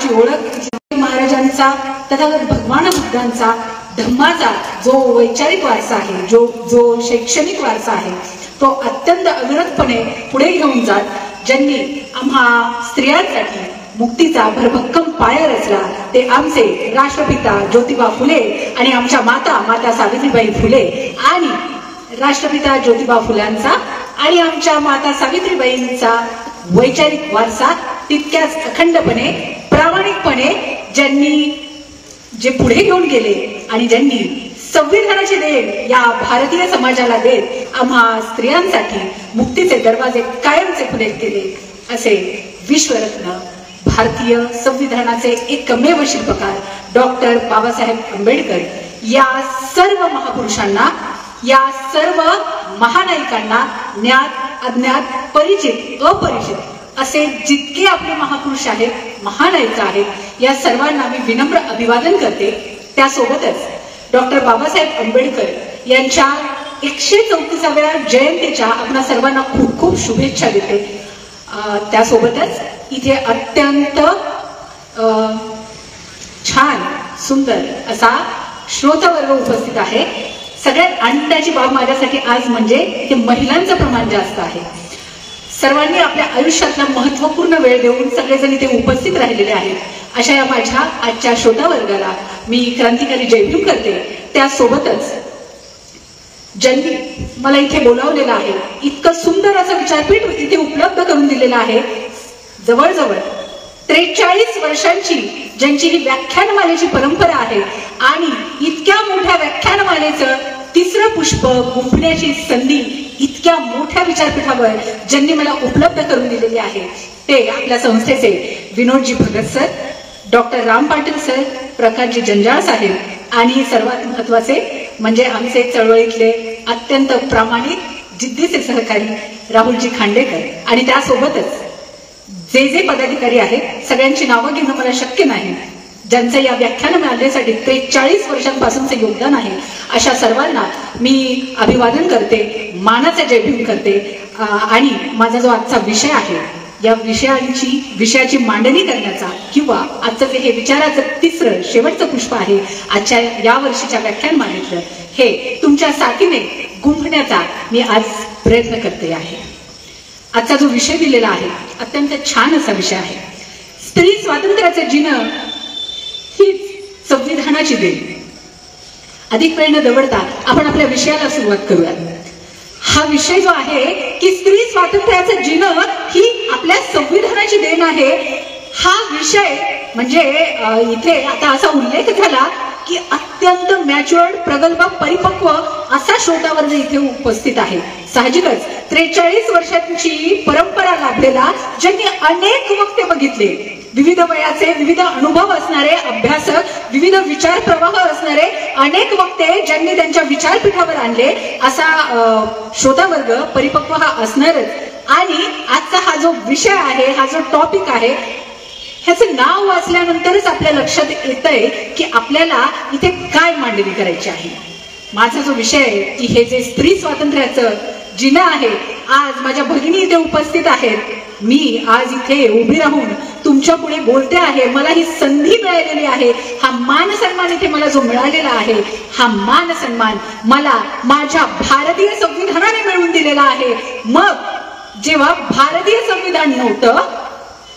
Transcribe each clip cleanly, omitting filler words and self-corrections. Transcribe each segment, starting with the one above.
महाराष्ट्राची ओळख महाराजांचा तथागत भगवान बुद्धांचा धम्माचा जो वैचारिक वारसा आहे, जो शैक्षणिक वारसा आहे, तो अत्यंत अविरतपणे पुढे घेऊन जात ज्यांनी आम्हा स्त्रियांसाठी मुक्तीचा भरभक्कम पाया रचला ते आमचे राष्ट्रपिता ज्योतिबा फुले आणि आमच्या माता सावित्रीबाई फुले आणि राष्ट्रपिता ज्योतिबा फुल्यांचा आणि आमच्या माता सावित्रीबाईंचा वैचारिक वारसा तितक्याच अखंडपणे प्रामाणिकपणे ज्यांनी जे पुढे घेऊन गेले आणि ज्यांनी संविधानाची देण या भारतीय समाजाला देत आम्हा स्त्रियांसाठी मुक्तीचे दरवाजे कायमचे खुले केले असे विश्वरत्न भारतीय संविधानाचे एकमेव शिल्पकार डॉक्टर बाबासाहेब आंबेडकर या सर्व महापुरुषांना, या सर्व महानायकांना ज्ञात अज्ञात परिचित अपरिचित असे जितके आपले महापुरुष आहेत, महानायिका आहेत, या सर्वांना मी विनम्र अभिवादन करते। त्यासोबतच डॉक्टर बाबासाहेब आंबेडकर यांच्या 134व्या जयंतीच्या आपणा सर्वांना खूप खूप शुभेच्छा देते। त्यासोबतच इथे अत्यंत छान सुंदर असा श्रोतावर्ग उपस्थित आहे। सगळ्यात आनंदाची बाब माझ्यासाठी आज म्हणजे इथे महिलांचं प्रमाण जास्त आहे। सर्वांनी आपल्या आयुष्यातला महत्त्वपूर्ण वेळ देऊन सगळेजण इथे उपस्थित राहिलेले आहेत। अशा या माझ्या आजच्या श्रोतावर्गाला मी क्रांतिकारी जयभीम करते। त्यासोबतच ज्यांनी मला इथे बोलावलेलं आहे, इतकं सुंदर असं विचारपीठ इथे उपलब्ध करून दिलेलं आहे, जवळजवळ 43 वर्षांची ज्यांची ही व्याख्यानमालेची परंपरा आहे आणि इतक्या मोठ्या व्याख्यानमालेचं तिसरं पुष्प गुंफण्याची संधी इतक्या मोठ्या विचारपीठावर ज्यांनी मला उपलब्ध करून दिलेली आहे ते आपल्या संस्थेचे विनोदजी Bhagat sir, doctor Ram Patil sir, प्रकाशजी जंजाळ साहेब आणि सर्वात महत्वाचे म्हणजे आमचे चळवळीतले अत्यंत प्रामाणिक जिद्दीचे सहकारी राहुलजी खांडेकर आणि त्यासोबतच जे पदाधिकारी आहेत सगळ्यांची नावं घेणं मला शक्य नाही, ज्यांचं या व्याख्यानमालेसाठी 43 वर्षांपासूनचे योगदान आहे, अशा सर्वांना मी अभिवादन करते, मानाचे जयभीम करते। आणि माझा जो आजचा विषय आहे या विषयाची मांडणी करण्याचा किंवा आजचं जे हे विचाराचं तिसरं शेवटचं पुष्प आहे आजच्या या वर्षीच्या व्याख्यानमालेतलं, हे तुमच्या साथीने गुंफण्याचा मी आज प्रयत्न करते आहे। आजचा जो विषय दिलेला आहे अत्यंत छान असा विषय आहे, स्त्री स्वातंत्र्याचं जिणं हीच संविधानाची देण। अधिक वेळ न दवडता आपण आपल्या विषयाला सुरुवात करूयात। हा विषय जो आहे की स्त्री स्वातंत्र्याचं जिणं ही आपल्या संविधानाची देण आहे, हा विषय म्हणजे इथे आता असा उल्लेख झाला की अत्यंत मॅच्युअर्ड, प्रगल्भ, परिपक्व असा श्रोतावर्ग इथे उपस्थित आहे। साहजिकच 43 वर्षांची परंपरा लाभलेला, ज्यांनी अनेक वक्ते बघितले, विविध वयाचे, विविध अनुभव असणारे अभ्यासक, विविध विचार प्रवाह असणारे अनेक वक्ते ज्यांनी त्यांच्या विचारपीठावर आणले, असा श्रोतावर्ग परिपक्व हा असणारच। आणि आजचा हा जो विषय आहे, हा जो टॉपिक आहे, ह्याचं नाव वाचल्यानंतरच आपल्या लक्षात येतंय की आपल्याला इथे काय मांडणी करायची आहे। माझा जो विषय आहे की हे जे स्त्री स्वातंत्र्याचं जिणं आहे, आज माझ्या भगिनी इथे उपस्थित आहेत, मी आज इथे उभी राहून तुमच्या पुढे बोलते आहे, मला ही संधी मिळालेली आहे, हा मान सन्मान इथे मला जो मिळालेला आहे, हा मान सन्मान मला माझ्या भारतीय संविधानाने मिळवून दिलेला आहे। मग जेव्हा भारतीय संविधान नव्हतं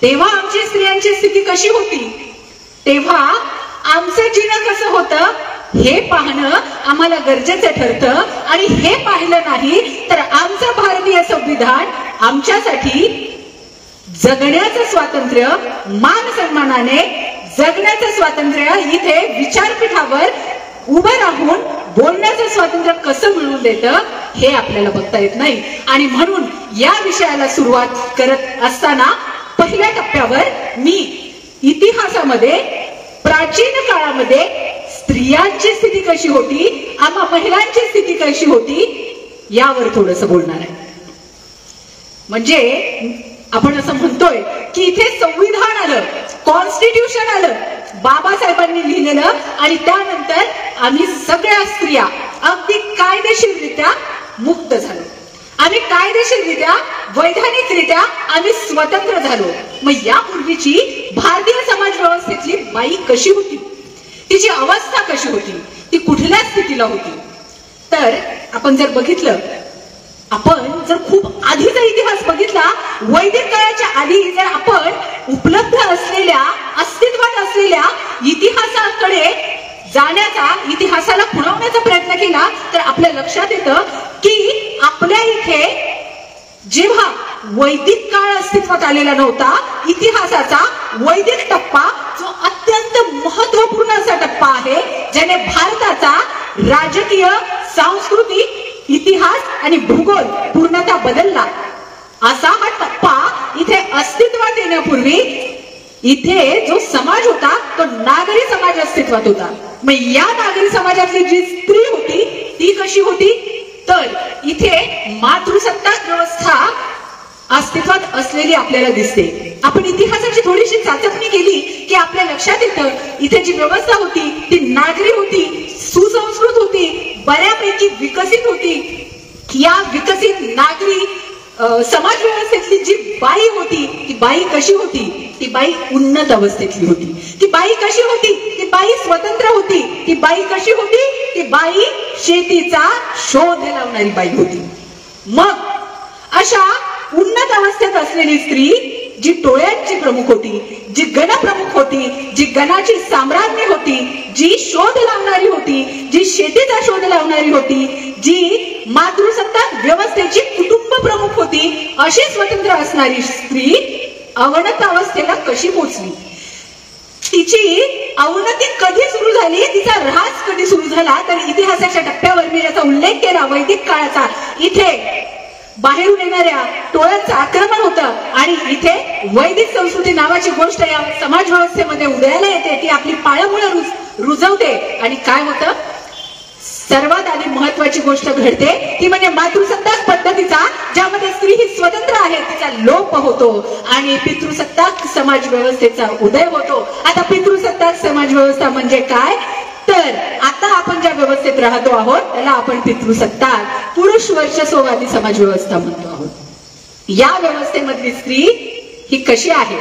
तेव्हा आमची स्त्रियांची स्थिती कशी होती, तेव्हा आमचं जिणं कसं होतं हे पाहणं आम्हाला गरजेचं ठरतं। आणि हे पाहिलं नाही तर आमचं भारतीय संविधान आमच्यासाठी जगण्याचं स्वातंत्र्य, मान सन्मानाने जगण्याचं स्वातंत्र्य, इथे विचारपीठावर उभं राहून बोलण्याचं स्वातंत्र्य कसं मिळवून देतं हे आपल्याला बघता येत नाही। आणि म्हणून या विषयाला सुरुवात करत असताना पहिल्या टप्प्यावर मी इतिहासामध्ये प्राचीन काळामध्ये स्त्रियांची स्थिती कशी होती, आम्हा महिलांची स्थिती कशी होती यावर थोडंसं बोलणार आहे। म्हणजे आपण असं म्हणतोय की इथे संविधान आलं, कॉन्स्टिट्यूशन आलं, बाबासाहेबांनी लिहिलेलं, आणि त्यानंतर आम्ही सगळ्या स्त्रिया अगदी कायदेशीररित्या मुक्त झालो, आम्ही कायदेशीररित्या वैधानिकरित्या आम्ही स्वतंत्र झालो। मग यापूर्वीची भारतीय समाज समाज व्यवस्थेतली बाई कशी होती, तिची अवस्था कशी होती, ती कुठल्या स्थितीला होती. तर आपण जर बघितलं, आपण जर खूप आधीचा इतिहास बघितला, वैदिक काळाच्या आधी जर आपण उपलब्ध असलेल्या अस्तित्वात असलेल्या इतिहासाकडे जाण्याचा, इतिहासाला खुणवण्याचा प्रयत्न केला, तर आपल्या लक्षात येतं की आपल्या इथे जेव्हा वैदिक काळ अस्तित्वात आलेला नव्हता, इतिहासाचा वैदिक टप्पा जो अत्यंत महत्वपूर्ण असा टप्पा आहे, ज्याने भारताचा राजकीय, सांस्कृतिक, इतिहास आणि भूगोल पूर्णतः बदलला, असा हा टप्पा इथे अस्तित्वात येण्यापूर्वी इथे जो समाज होता तो नागरी समाज अस्तित्वात होता. मग या नागरी समाजातली जी स्त्री होती ती कशी होती, तर इथे मातृसत्ताक व्यवस्था अस्तित्वात असलेली आपल्याला दिसते. आपण इतिहासाची थोडीशी चाचपणी केली की आपल्या लक्षात येतं इथे जी व्यवस्था होती ती नागरी होती, सुसंस्कृत होती, बऱ्यापैकी विकसित होती. या विकसित नागरी समाज व्यवस्थेतली जी बाई होती ती बाई कशी होती, ती बाई उन्नत अवस्थेतली होती. ती बाई कशी होती, ती बाई स्वतंत्र होती. ती बाई कशी होती, ती बाई शेतीचा शोध लावणारी बाई होती. मग अशा उन्नत अवस्थेत असलेली स्त्री जी टोळ्यांची प्रमुख होती, जी गणप्रमुख होती, जी गणाची साम्राज्ञी होती, जी शोध लावणारी होती, जी शेतीचा शोध लावणारी होती, जी मातृसत्ताक व्यवस्थेची कुटुंब प्रमुख होती, अशी स्वतंत्र असणारी स्त्री अवनत अवस्थेला कशी पोचली, तिची अवनती कधी सुरू झाली, तिचा ऱ्हास कधी सुरू झाला, तर इतिहासाच्या टप्प्यावर मी याचा उल्लेख केला वैदिक काळाचा. इथे बाहेरून येणाऱ्या टोळ्यांचं आक्रमण होतं आणि इथे वैदिक संस्कृती नावाची गोष्ट या समाज व्यवस्थेमध्ये उदयाला येते, ती आपली पाळंमुळं रुजवते. आणि काय होतं, सर्वात आधी महत्वाची गोष्ट घडते ती म्हणजे मातृसत्ताक पद्धतीचा, ज्यामध्ये स्त्री ही स्वतंत्र आहे, तिचा लोप होतो आणि पितृसत्ताक समाज व्यवस्थेचा उदय होतो. आता पितृसत्ताक समाज व्यवस्था म्हणजे काय, तर आता आपण ज्या व्यवस्थेत राहतो आहोत त्याला आपण पितृसत्ताक पुरुष वर्चस्ववादी समाज व्यवस्था म्हणतो आहोत. या व्यवस्थेमधली स्त्री ही कशी आहे,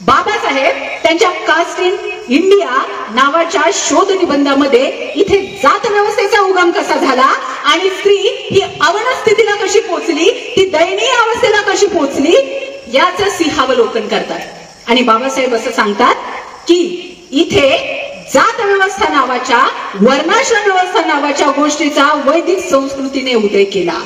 बाबासाहेब त्यांच्या कास्ट इन इंडिया नावाच्या शोध निबंधामध्ये इथे जात व्यवस्थेचा उगम कसा झाला आणि स्त्री ही अवनत स्थितीला कशी पोहोचली, ती दयनीय अवस्थेला कशी पोहोचली, याचं सिंहावलोकन करतात. आणि बाबासाहेब असं सांगतात की इथे जात व्यवस्था नावाच्या, वर्णाश्रम व्यवस्था नावाच्या गोष्टीचा वैदिक संस्कृतीने उदय केला.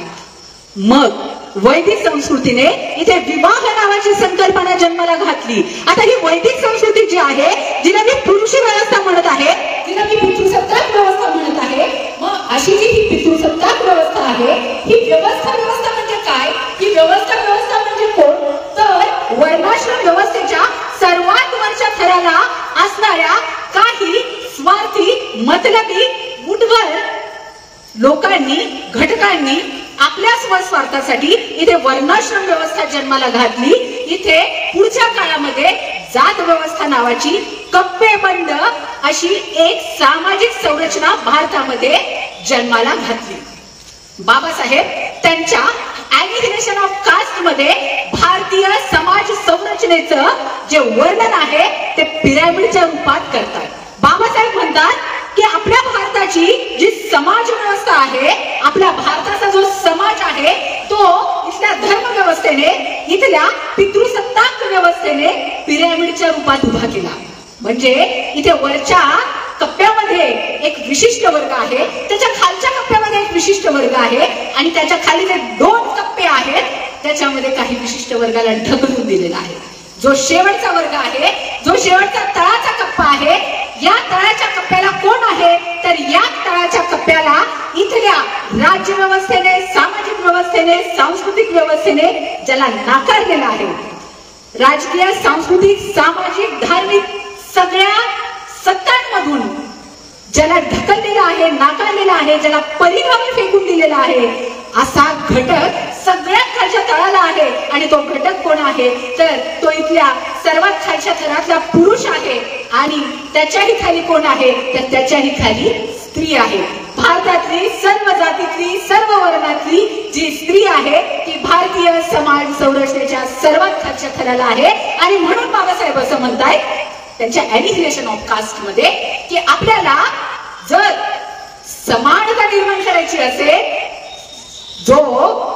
मग वैदिक संस्कृतीने इथे विवाह नावाची संकल्पना जन्माला घातली. आता ही वैदिक संस्कृती जी आहे, जिला मी पुरुषी व्यवस्था म्हणत आहे, जिला मी पितृसत्ताक व्यवस्था म्हणत आहे, मग अशी जी ही पितृसत्ताक व्यवस्था आहे, ही व्यवस्था म्हणजे काय, ही व्यवस्था म्हणजे कोण, तर वर्णाश्रम व्यवस्थेच्या सर्वात वरच्या थराला असणाऱ्या काही स्वार्थी, मतलबी, मुठभर लोकांनी, घटकांनी आपल्या स्वस्वार्थासाठी इथे वर्णाश्रम व्यवस्था जन्माला घातली. इथे पुढच्या काळामध्ये जात व्यवस्था नावाची कप्पेबंद अशी एक सामाजिक संरचना भारतामध्ये जन्माला घातली. बाबासाहेब त्यांच्या ॲनिहिलेशन ऑफ कास्ट मध्ये भारतीय समाज संरचनेचं जे वर्णन आहे ते पिरॅमिडच्या रूपात करतात. बाबासाहेब म्हणतात की आपल्या भारताची जी समाज व्यवस्था आहे, आपल्या भारताचा जो समाज आहे तो इथल्या धर्म व्यवस्थेने, इथल्या पितृसत्ताक व्यवस्थेने पिरॅमिडच्या रूपात उभा केला. म्हणजे इथे वरच्या कप्प्यामध्ये एक विशिष्ट वर्ग आहे, त्याच्या खालच्या कप्प्यामध्ये एक विशिष्ट वर्ग आहे आणि त्याच्या खाली जे 2 कप्पे आहेत त्याच्यामध्ये काही विशिष्ट वर्गाला ढकलून दिलेला आहे. जो शेवटचा वर्ग आहे, जो शेवटचा तळाचा कप्पा आहे, या तळाच्या कप्प्याला कोण आहे, तर या तळाच्या कप्प्याला इथल्या राज्य व्यवस्थेने, सामाजिक व्यवस्थेने, सांस्कृतिक व्यवस्थेने ज्याला नाकारलेला आहे, राजकीय, सांस्कृतिक, सामाजिक, धार्मिक सगळ्या सत्तांमधून ज्याला ढकललेला आहे, नाकारलेला आहे, ज्याला परिणामी फेकून दिलेला आहे, असा घटक सगळ्यात खालच्या तळाला आहे. आणि तो घटक कोण आहे, तर तो इथल्या सर्वात खालच्या थरातला पुरुष आहे. आणि त्याच्याही खाली कोण आहे, तर त्याच्याही खाली स्त्री आहे. भारतातली सर्व जातीतली, सर्व वर्णातली जी स्त्री आहे ती भारतीय समाज संरचनेच्या सर्वात खालच्या थराला आहे. आणि म्हणून बाबासाहेब असं म्हणतायत त्यांच्या ॲनिहिलेशन ऑफ कास्ट मध्ये की आपल्याला जर समानता निर्माण करायची असेल,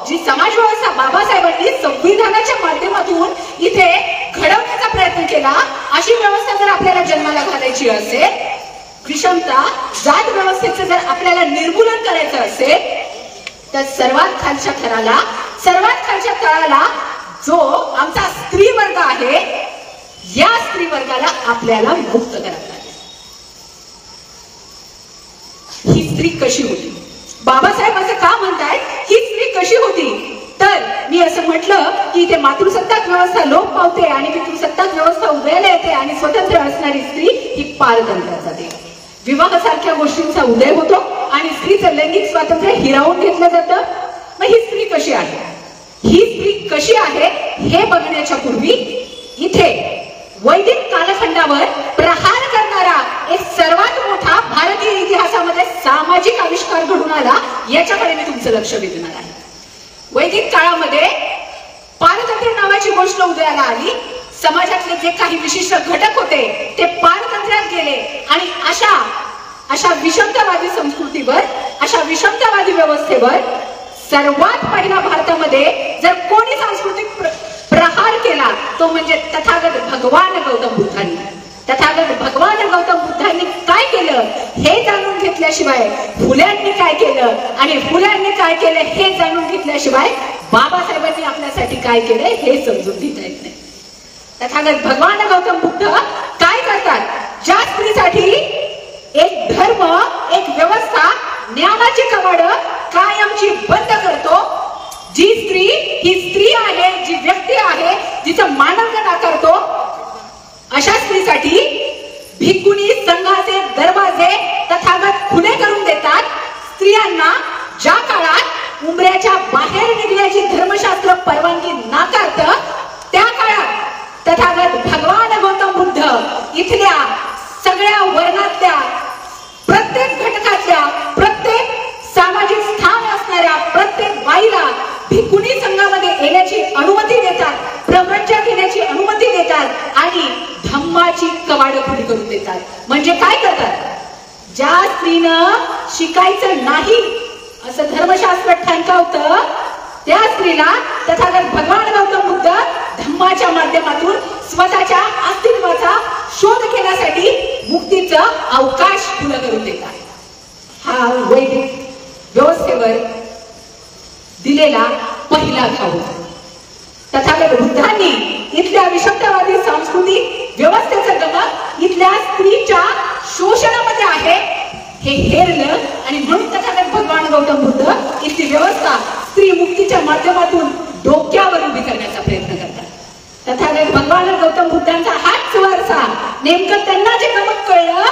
जी समाज व्यवस्था बाबासाहेबांनी संविधानाच्या माध्यमातून इथे घडवण्याचा प्रयत्न केला, अशी व्यवस्था जर आपल्याला जन्माला घालायची असेल, विषमता जात व्यवस्थेचं जर आपल्याला निर्मूलन करायचं असेल, तर सर्वात खालच्या थराला, सर्वात खालच्या तळाला जो आमचा स्त्री वर्ग आहे, या स्त्री वर्गाला आपल्याला मुक्त करायला लागेल. ही स्त्री कशी होती? बाबासाहेब असं का म्हणतायत ही स्त्री कशी होती? तर मी असं म्हटलं की इथे मातृसत्ताक व्यवस्था लोप पावते आणि पितृसत्ताक व्यवस्था उदयाला येते आणि स्वतंत्र असणारी स्त्री ही पारतंत्र्याचा देव. विवाहासारख्या गोष्टींचा उदय होतो आणि स्त्रीचं लैंगिक स्वातंत्र्य हिरावून घेतलं जातं. मग ही स्त्री कशी आहे? ही स्त्री कशी आहे हे बघण्याच्या पूर्वी इथे वैदिक कालखंडावर प्रहार करणारा एक सर्वात मोठा भारतीय इतिहासामध्ये सामाजिक आविष्कार घडून आला, याच्याकडे मी तुमचं लक्ष वेधणार आहे. वैदिक काळामध्ये पारतंत्र्य नावाची गोष्ट उदयाला आली. समाजातले जे काही विशिष्ट घटक होते ते पारतंत्र्यात गेले आणि अशा विषमतावादी संस्कृतीवर, अशा विषमतावादी व्यवस्थेवर सर्वात पहिला भारतामध्ये जर कोणी सांस्कृतिक प्रहार केला तो म्हणजे तथागत भगवान गौतम बुद्धांनी. तथागत भगवान गौतम बुद्धांनी काय केलं हे जाणून घेतल्याशिवाय, फुल्यांनी काय केलं आणि फुल्यांनी काय केलं हे जाणून घेतल्याशिवाय बाबासाहेबांनी आपल्यासाठी काय केलं हे समजून घेता येत नाही. तथागत भगवान गौतम बुद्ध काय करतात? ज्या स्त्रीसाठी एक धर्म, एक व्यवस्था ज्ञानाची कवाड कायमची बंद करतो, जी स्त्री ही स्त्री आहे, जी व्यक्ती आहे, जिचं मानवता नाकारतो, अशा स्त्रीसाठी भिक्खुनी संघाचे दरवाजे तथागत खुले करून देतात. स्त्रियांना ज्या काळात उंबऱ्याच्या बाहेर निघण्याची धर्मशास्त्र परवानगी नाकारतं, त्या काळात तथागत भगवान गौतम बुद्ध इथल्या सगळ्या वर्णातल्या, प्रत्येक घटकातल्या, प्रत्येक सामाजिक स्थान असणाऱ्या प्रत्येक बाईला भिक्खुनी संघामध्ये येण्याची अनुमती देतात, प्रवचन घेण्याची अनुमती देतात आणि धम्माची कवाडं खुली करून देतात. म्हणजे काय करतात? ज्या स्त्रीनं शिकायचं नाही असं धर्मशास्त्र ठणकावतं, त्या स्त्रीला तथागत भगवान गौतम बुद्ध धम्माच्या माध्यमातून स्वतःच्या अस्तित्वाचा शोध घेण्यासाठी मुक्तीचं अवकाश खुलं करून देतात. हा वैदिक व्यवस्थेवर दिलेला पहिला घाव होता. तथागत बुद्धांनी इथल्या विषमतावादी सांस्कृतिक व्यवस्थेचं गमक इथल्या स्त्रीच्या शोषणामध्ये आहे हे हेरलं आणि म्हणून तथागत भगवान गौतम बुद्ध इथली व्यवस्था स्त्री मुक्तीच्या माध्यमातून डोक्यावर उभी करण्याचा प्रयत्न करतात. तथागत भगवान गौतम बुद्धांचा हाच वारसा, नेमकं त्यांना जे गमक कळलं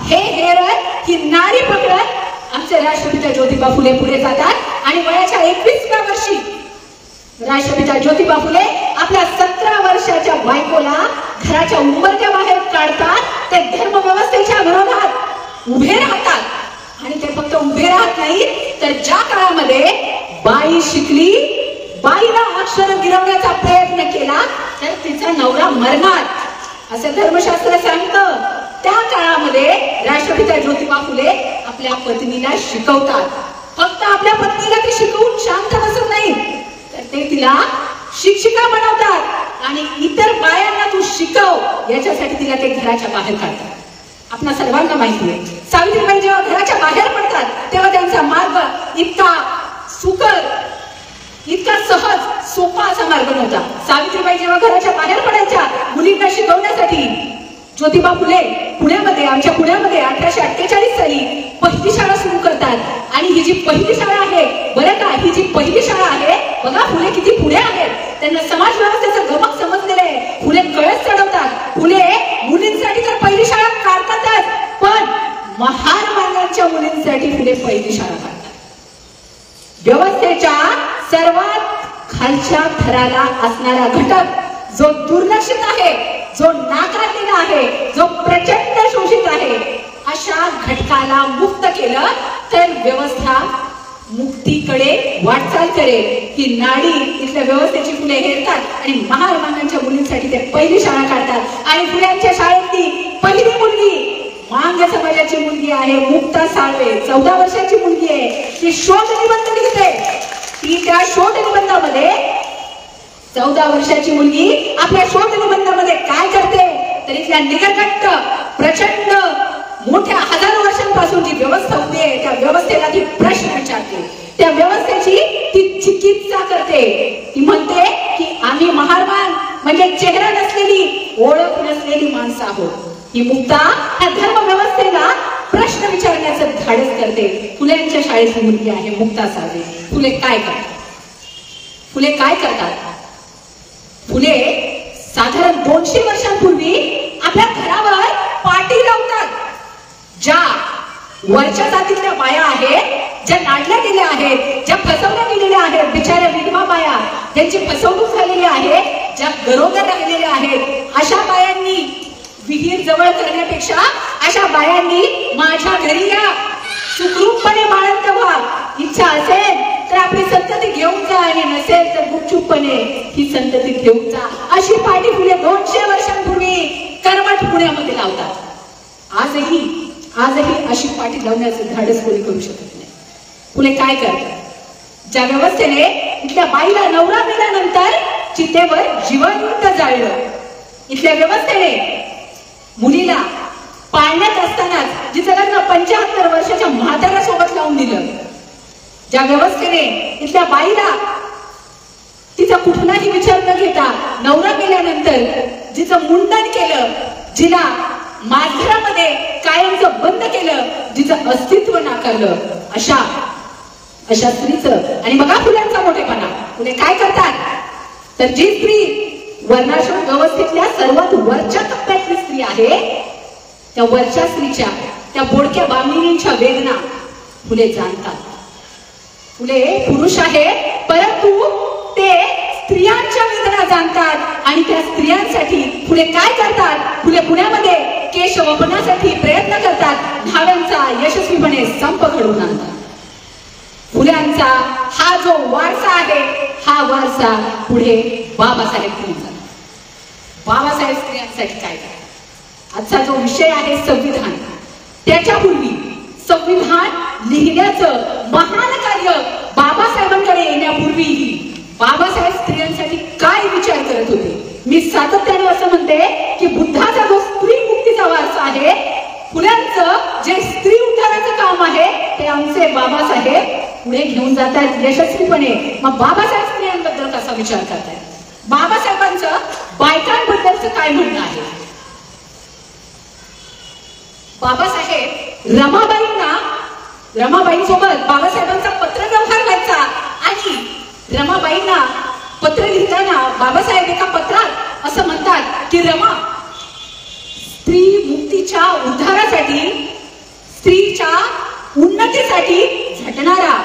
हे हेरत ही नारी पकडत आमचे राष्ट्रपिता ज्योतिबा फुले पुढे जातात आणि वयाच्या 21व्या वर्षी राष्ट्रपिता ज्योतिबा फुले आपल्या 17 वर्षाच्या बायकोला घराच्या उंबरठ्या बाहेर काढतात. ते धर्म व्यवस्थेच्या विरोधात उभे राहतात आणि ते फक्त उभे राहत नाही, तर ज्या काळामध्ये बाई शिकली, बाईला अक्षर गिरवण्याचा प्रयत्न केला तर तिचा नवरा मरणार असं धर्मशास्त्र सांगतं. त्या काळामध्ये राष्ट्रपिता ज्योतिबा फुले आपल्या पत्नीला शिकवतात. फक्त आपल्या पत्नीला ते शिकवून शांत बसत नाही, तर ते तिला शिक्षिका बनवतात आणि इतर बायांना तू शिकव याच्यासाठी तिला ते घराच्या बाहेर काढतात. आपल्या सर्वांना माहिती आहे, सावित्रीबाई जेव्हा घराच्या बाहेर पडतात तेव्हा त्यांचा मार्ग इतका सुकर, इतका सहज, सोपा असा मार्ग नव्हता. सावित्रीबाई जेव्हा घराच्या बाहेर पडायच्या मुलींना शिकवण्यासाठी, ज्योतिबा फुले पुण्यामध्ये, आमच्या पुण्यामध्ये 1848 साली पहिली शाळा सुरू करतात आणि ही जी पहिली शाळा आहे, बरं का, ही जी पहिली शाळा आहे, बघा फुले किती पुढे आहेत. त्यांना समाज व्यवस्थेचं गमक समजलेलं आहे. फुले कळस चढवतात. फुले मुलींसाठी तर पहिली शाळा काढतातच, पण महार मार्गांच्या मुलींसाठी फुले पहिली शाळा काढतात. व्यवस्थेच्या सर्वात खालच्या थराला असणारा घटक जो दुर्लक्षित आहे, जो नाकारलेला आहे, जो प्रचंड शोषित आहे, अशा घटकाला मुक्त केलं तर व्यवस्था मुक्तीकडे वाटचाल करेल. ही नाडी इथल्या व्यवस्थेची फुले हेरतात आणि महार मानांच्या मुलींसाठी ते पहिली शाळा काढतात आणि फुल्यांच्या शाळेतली पहिली मुलगी मांग समाजाची मुलगी आहे मुक्ता साळवे, 14 वर्षाची मुलगी आहे. ती शोध निबंध लिहिते. ती त्या शोध निबंधामध्ये 14 वर्षाची मुलगी आपल्या शोध निबंधामध्ये काय करते तर इथल्या निकटघट्ट प्रचंड मोठ्या हजारो वर्षांपासून जी व्यवस्था उभी आहे त्या व्यवस्थेला ती प्रश्न विचारते. त्या व्यवस्थेची ती चिकित्सा करते. ती म्हणते की आम्ही महारमान म्हणजे चेहरा नसलेली ओळख नसलेली माणसं आहोत. ही मुक्ता या धर्म व्यवस्थेला प्रश्न विचारण्याचं धाडस करते. फुलेंच्या शाळेची मुलगी आहे मुक्ता साळवे. फुले काय करतात? फुले काय करतात? फुले साधारण 200 वर्षांपूर्वी आपल्या घरावर पाटी लावतात. ज्या वरच्या जातीतल्या बाया आहेत, ज्या नाडल्या गेल्या आहेत, ज्या फसवल्या गेलेल्या आहेत, बिचाऱ्या विधवा बाया ज्यांची फसवणूक झालेली आहे, ज्या गरोदर राहिलेल्या आहेत, अशा बायांनी विहीर जवळ करण्यापेक्षा अशा बायांनी माझ्या घरी या, सुखरूपपणे बाळंत व्हा, इच्छा असेल तर आपली संतती घेऊन जा आणि नसेल तर गुपचूपपणे ही संतती घेऊन जा, अशी पाटी फुले 200 वर्षांपूर्वी कर्मठ पुण्यामध्ये लावतात. आजही अशी पाटी लावण्याचं धाडस कोणी करू शकत नाही. फुले काय करतात? ज्या व्यवस्थेने इथल्या बाईला नवरा मेल्यानंतर चितेवर जिवंत जाळलं, इथल्या व्यवस्थेने मुलीला पाळण्यात असतानाच जिचं लग्न 75 वर्षाच्या म्हाताऱ्यासोबत लावून दिलं, ज्या व्यवस्थेने इथल्या बाईला तिचा कुठलाही विचार न घेता नवरा गेल्यानंतर जिचं मुंडन केलं, जिला माघारामध्ये कायमचं बंद केलं, जिचं अस्तित्व नाकारलं, अशा स्त्रीचं आणि बघा फुलांचा मोठेपणा. फुले काय करतात तर जी स्त्री वर्णाश्रम व्यवस्थेतल्या सर्वात वरच्या टप्प्यातली स्त्री आहे त्या वरच्या स्त्रीच्या त्या बोडक्या बामिनींच्या वेदना फुले जाणतात. फुले पुरुष आहे परंतु ते स्त्रियांच्या वेदना जाणतात आणि त्या स्त्रियांसाठी फुले काय करतात? फुले पुण्यामध्ये केशवपणासाठी प्रयत्न करतात. न्हाव्यांचा यशस्वीपणे संप घडवून आणतात. फुल्यांचा हा जो वारसा आहे हा वारसा पुढे बाबासाहेब स्त्रियांचा. बाबासाहेब स्त्रियांसाठी काय करतात? आजचा जो विषय आहे संविधान, त्याच्यापूर्वी संविधान लिहिण्याचं महान कार्य बाबासाहेबांकडे येण्यापूर्वीही बाबासाहेब स्त्रियांसाठी काय विचार करत होते? मी सातत्याने असं म्हणते की बुद्धाचा जो स्त्री मुक्तीचा वारसा आहे, फुल्यांचं जे स्त्री उद्धाराचं काम आहे ते आमचे बाबासाहेब पुढे घेऊन जातात यशस्वीपणे. मग बाबासाहेब स्त्रियांबद्दल कसा विचार करतायत? बाबासाहेबांचं बायकांबद्दलचं काय म्हणणं आहे? बाबासाहेब रमाबाईंसोबत बाबासाहेबांचा पत्र व्यवहार व्हायचा आणि रमाबाईंना पत्र लिहिताना बाबासाहेब एका पत्रात असं म्हणतात की रमा, स्त्री मुक्तीच्या उद्धारासाठी, स्त्रीच्या उन्नतीसाठी झटणारा,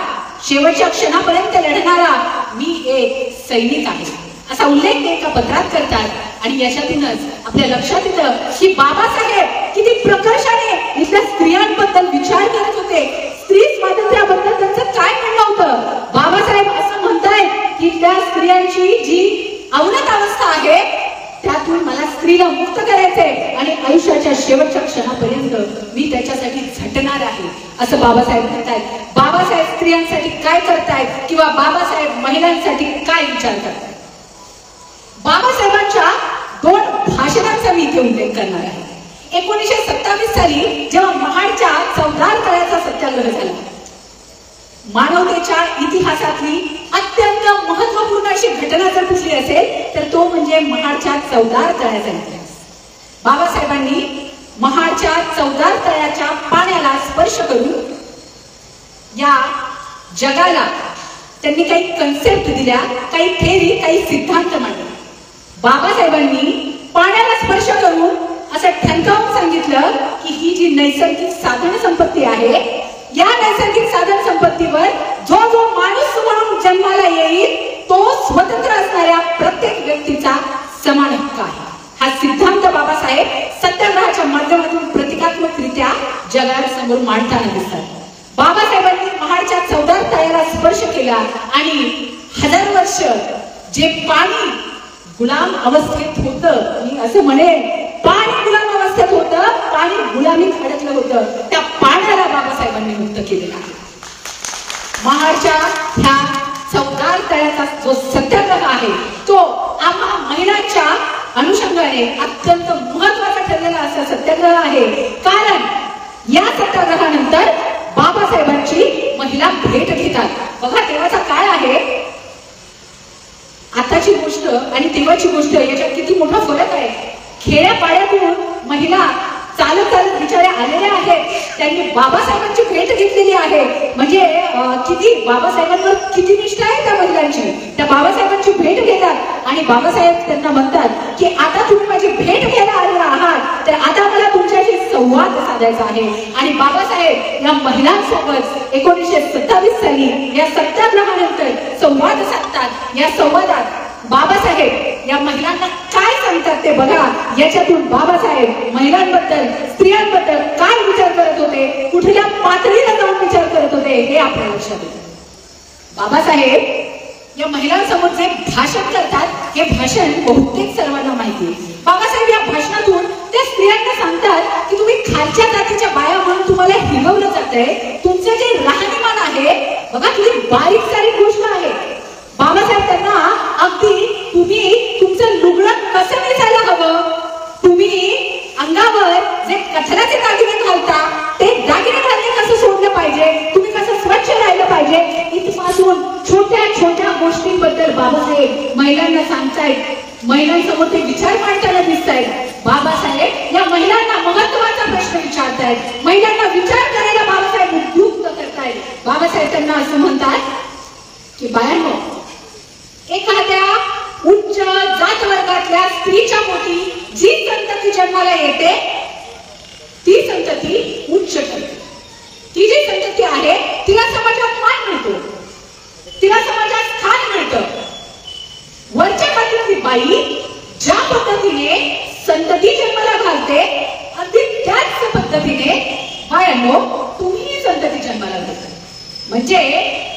शेवटच्या क्षणापर्यंत लढणारा मी एक सैनिक आहे, असा उल्लेख ते एका पत्रात करतात. आणि याच्यातूनच आपल्या लक्षात येतं की बाबासाहेब किती प्रकर्षाने इथल्या स्त्रियांबद्दल विचार करत होते. स्त्री स्वातंत्र्याबद्दल त्यांचं काय म्हणणं होतं? बाबासाहेब असं म्हणतायत की त्या स्त्रियांची जी अवनत अवस्था आहे त्यातून मला स्त्रीला मुक्त करायचंय आणि आयुष्याच्या शेवटच्या क्षणापर्यंत मी त्याच्यासाठी झटणार आहे, असं बाबासाहेब म्हणतायत. बाबासाहेब स्त्रियांसाठी काय करतायत किंवा बाबासाहेब महिलांसाठी काय विचार करतायत? बाबासाहेबांच्या 2 भाषणांचा मी इथे उल्लेख करणार आहे. 1927 साली जेव्हा महाडच्या चौदार तळ्याचा सत्याग्रह झाला, मानवतेच्या इतिहासातली अत्यंत महत्वपूर्ण अशी घटना जर कुठली असेल तर तो म्हणजे महाडच्या चौदार तळ्याचा इतिहास. बाबासाहेबांनी महाडच्या चौदार तळ्याच्या पाण्याला स्पर्श करून या जगाला त्यांनी काही कन्सेप्ट दिल्या, काही थेरी, काही सिद्धांत मांडले. बाबासाहेबांनी पाण्याला स्पर्श करून असं ठणकावून सांगितलं की ही जी नैसर्गिक साधन संपत्ती आहे, या नैसर्गिक साधन संपत्तीवर जो जो माणूस म्हणून जन्माला येईल तो स्वतंत्र असणाऱ्या प्रत्येक व्यक्तीचा समान हक्क आहे. हा सिद्धांत बाबासाहेब सत्याग्रहाच्या माध्यमातून प्रतिकात्मकरित्या जगासमोर मांडताना दिसतात. बाबासाहेबांनी महाडच्या चौदार तळ्याला स्पर्श केला आणि 1000 वर्ष जे पाणी गुलाम अवस्थेत होतं, मी असं म्हणेन पाणी गुलाम अवस्थेत होतं, होतं त्या पाण्याला बाबासाहेबांनी मुक्त केलेलं आहे. महाडच्या ह्या चौदार तळ्याचा जो सत्याग्रह आहे तो आम्हा महिलांच्या अनुषंगाने अत्यंत महत्वाचा ठरलेला असा सत्याग्रह आहे. कारण या सत्याग्रहानंतर बाबासाहेबांची महिला भेट घेतात. बघा तेव्हाचा काळ आहे, आताची गोष्ट आणि तेव्हाची गोष्ट याच्यात किती मोठा फरक आहे. खेड्यापाड्यातून महिला चालत चालत बिचाऱ्या आलेल्या आहेत, त्यांनी बाबासाहेबांची भेट घेतलेली आहे. म्हणजे किती बाबासाहेबांवर किती निष्ठा आहे त्या महिलांची. त्या बाबासाहेबांची भेट घेतात आणि बाबासाहेब त्यांना म्हणतात की आता तुम्ही माझी भेट घ्यायला आलेला आहात, तर आता मला तुमच्याशी संवाद साधायचा आहे. आणि बाबासाहेब या महिलांसोबत 1927 साली या सत्याग्रहानंतर संवाद साधतात. या संवादात बाबासाहेब या महिलांना काय सांगतात ते बघा. याच्यातून बाबासाहेब महिलांबद्दल, स्त्रियांबद्दल काय विचार करत होते, कुठल्या पातळीला जाऊन विचार करत होते हे आपल्या लक्षात येतं. बाबासाहेब या महिलांसमोर जे भाषण करतात हे भाषण बहुतेक सर्वांना माहिती आहे. बाबासाहेब या भाषणातून त्या स्त्रियांना सांगतात की तुम्ही खालच्या जातीच्या बाया म्हणून तुम्हाला हिरवलं जातंय. तुमचं जे राहणीमान आहे बघा, तुझी बारीक सारीक गोष्ट आहे. बाबासाहेब त्यांना अगदी तुम्ही तुमचं लुगडं कसं नेसायला हवं, तुम्ही अंगावर जे कचऱ्याचे दागिने घालता ते दागिने घालणे कसं सोडलं पाहिजे, तुम्ही कसं स्वच्छ राहिलं पाहिजे, इथपासून छोट्या छोट्या गोष्टींबद्दल बाबासाहेब महिलांना सांगतायत. महिलांसमोर ते विचार मांडताना दिसतायत. बाबासाहेब या महिलांना महत्वाचा प्रश्न विचारतायत. महिलांना विचार करायला बाबासाहेब उद्युक्त करतायत. बाबासाहेब त्यांना असं म्हणतात की बायांनो, एखाद्या उच्च जात वर्गातल्या स्त्रीच्या पोटी जी संतती जन्माला येते ती संतती उच्च ठरते. ती जी संतती आहे तिला समाजात मान मिळतो, तिला समाजात स्थान मिळतं. वरच्या पातळीतली बाई ज्या पद्धतीने संतती जन्माला घालते अगदी त्याच पद्धतीने बायांनो तुम्ही संतती जन्माला घालता. म्हणजे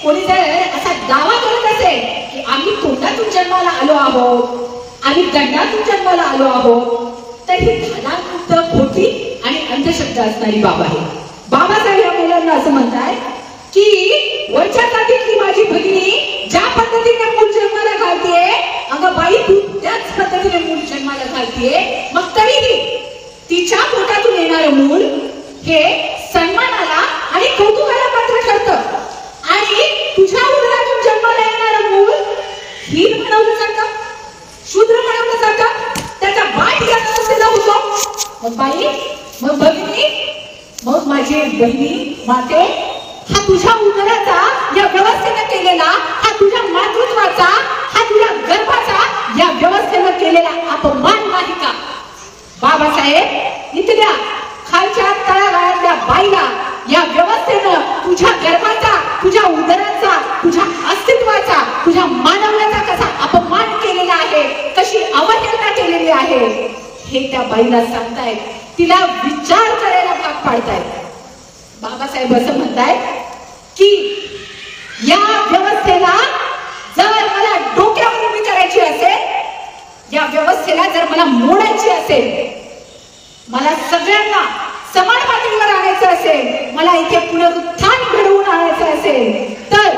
कोणी जर असा दावा करत असेल की आम्ही तोंडातून जन्माला आलो आहोत, आम्ही दंडातून जन्माला आलो आहोत, तर ही धादांत खोटी आणि अंधश्रद्धा असणारी बाब आहे. बाबासाहेब या मुलांना असं म्हणताय की वरच्या जातीतली माझी भगिनी ज्या पद्धतीने मूल जन्माला घालतीये, अगं बाई तू त्याच पद्धतीने मूल जन्माला घालतीये, मग तरीही तिच्या पोटातून येणारं मूल हे सन्मानाला आणि कौतुकाला पात्र ठरतं. आणि तुझ्या उदरातून जन्माला येणारं मूल हीन म्हणवलं जातं, शूद्र म्हणवलं जातं, त्याचा वाट या संस्थेला होतो. मग बाई, मग भगिनी, मग माझी बहिणी, माते, हा तुझ्या उदराचा या व्यवस्थेनं केलेला, हा तुझ्या मातृत्वाचा, हा तुझ्या गर्भाचा या व्यवस्थेनं केलेला अपमान नाही का? बाबासाहेब इथल्या खालच्या तळागाळातल्या बाईला या व्यवस्थेनं तुझ्या गर्भाचा, तुझ्या उदराचा, तुझ्या अस्तित्वाचा, तुझ्या मानवतेचा कसा अपमान केलेला आहे, कशी अवहेलना केलेली आहे हे त्या बाईला सांगतायत. तिला विचार करायला भाग पाडतायत. बाबासाहेब असं म्हणतायत की या व्यवस्थेला जर मला डोक्यावर उभी करायची असेल, या व्यवस्थेला जर मला मोडायची असेल, मला सगळ्यांना समान पातळीवर आणायचं असेल, मला इथे पुनरुत्थान घडवून आणायचं असेल, तर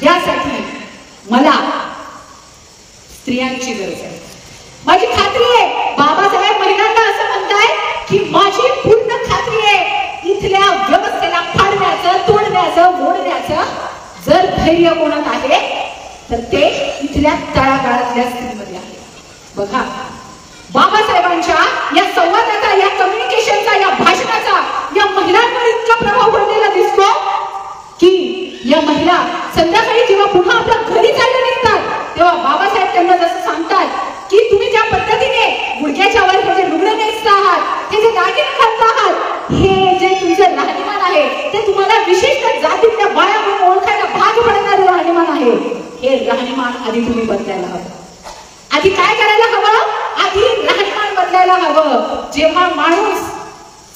यासाठी मला स्त्रियांची गरज आहे. माझी खात्री आहे बाबासाहेब महिलांना असं म्हणताय की माझी पूर्ण खात्री आहे इथल्या व्यवस्थेला फाडण्याचं, तोडण्याचं, मोडण्याचं जर धैर्य कोणात आहे तर ते इथल्या तळागाळातल्या स्त्रीमध्ये आहे. बघा, बाबासाहेबांच्या या संवादाचा, या कम्युनिकेशनचा, या भाषणाचा या महिलांवर इतका प्रभाव पडलेला दिसतो की या महिला संध्याकाळी जेव्हा पुन्हा आपल्या घरी जायला निघतात तेव्हा बाबासाहेब त्यांना जसं सांगतात की तुम्ही ज्या पद्धतीने गुडघ्याच्या वर हे जे लुगडं नेसता आहात, हे जे दागिने घालता आहात, हे जे तुमचं राहणीमान आहे ते तुम्हाला विशिष्ट जातीतल्या बाया म्हणून ओळखायला भाग पडणारं राहणीमान आहे. हे राहणीमान आधी तुम्ही बदलायला हवं. आधी काय करायला हवं? आधी राहणीमान बदलायला हवं. जेव्हा माणूस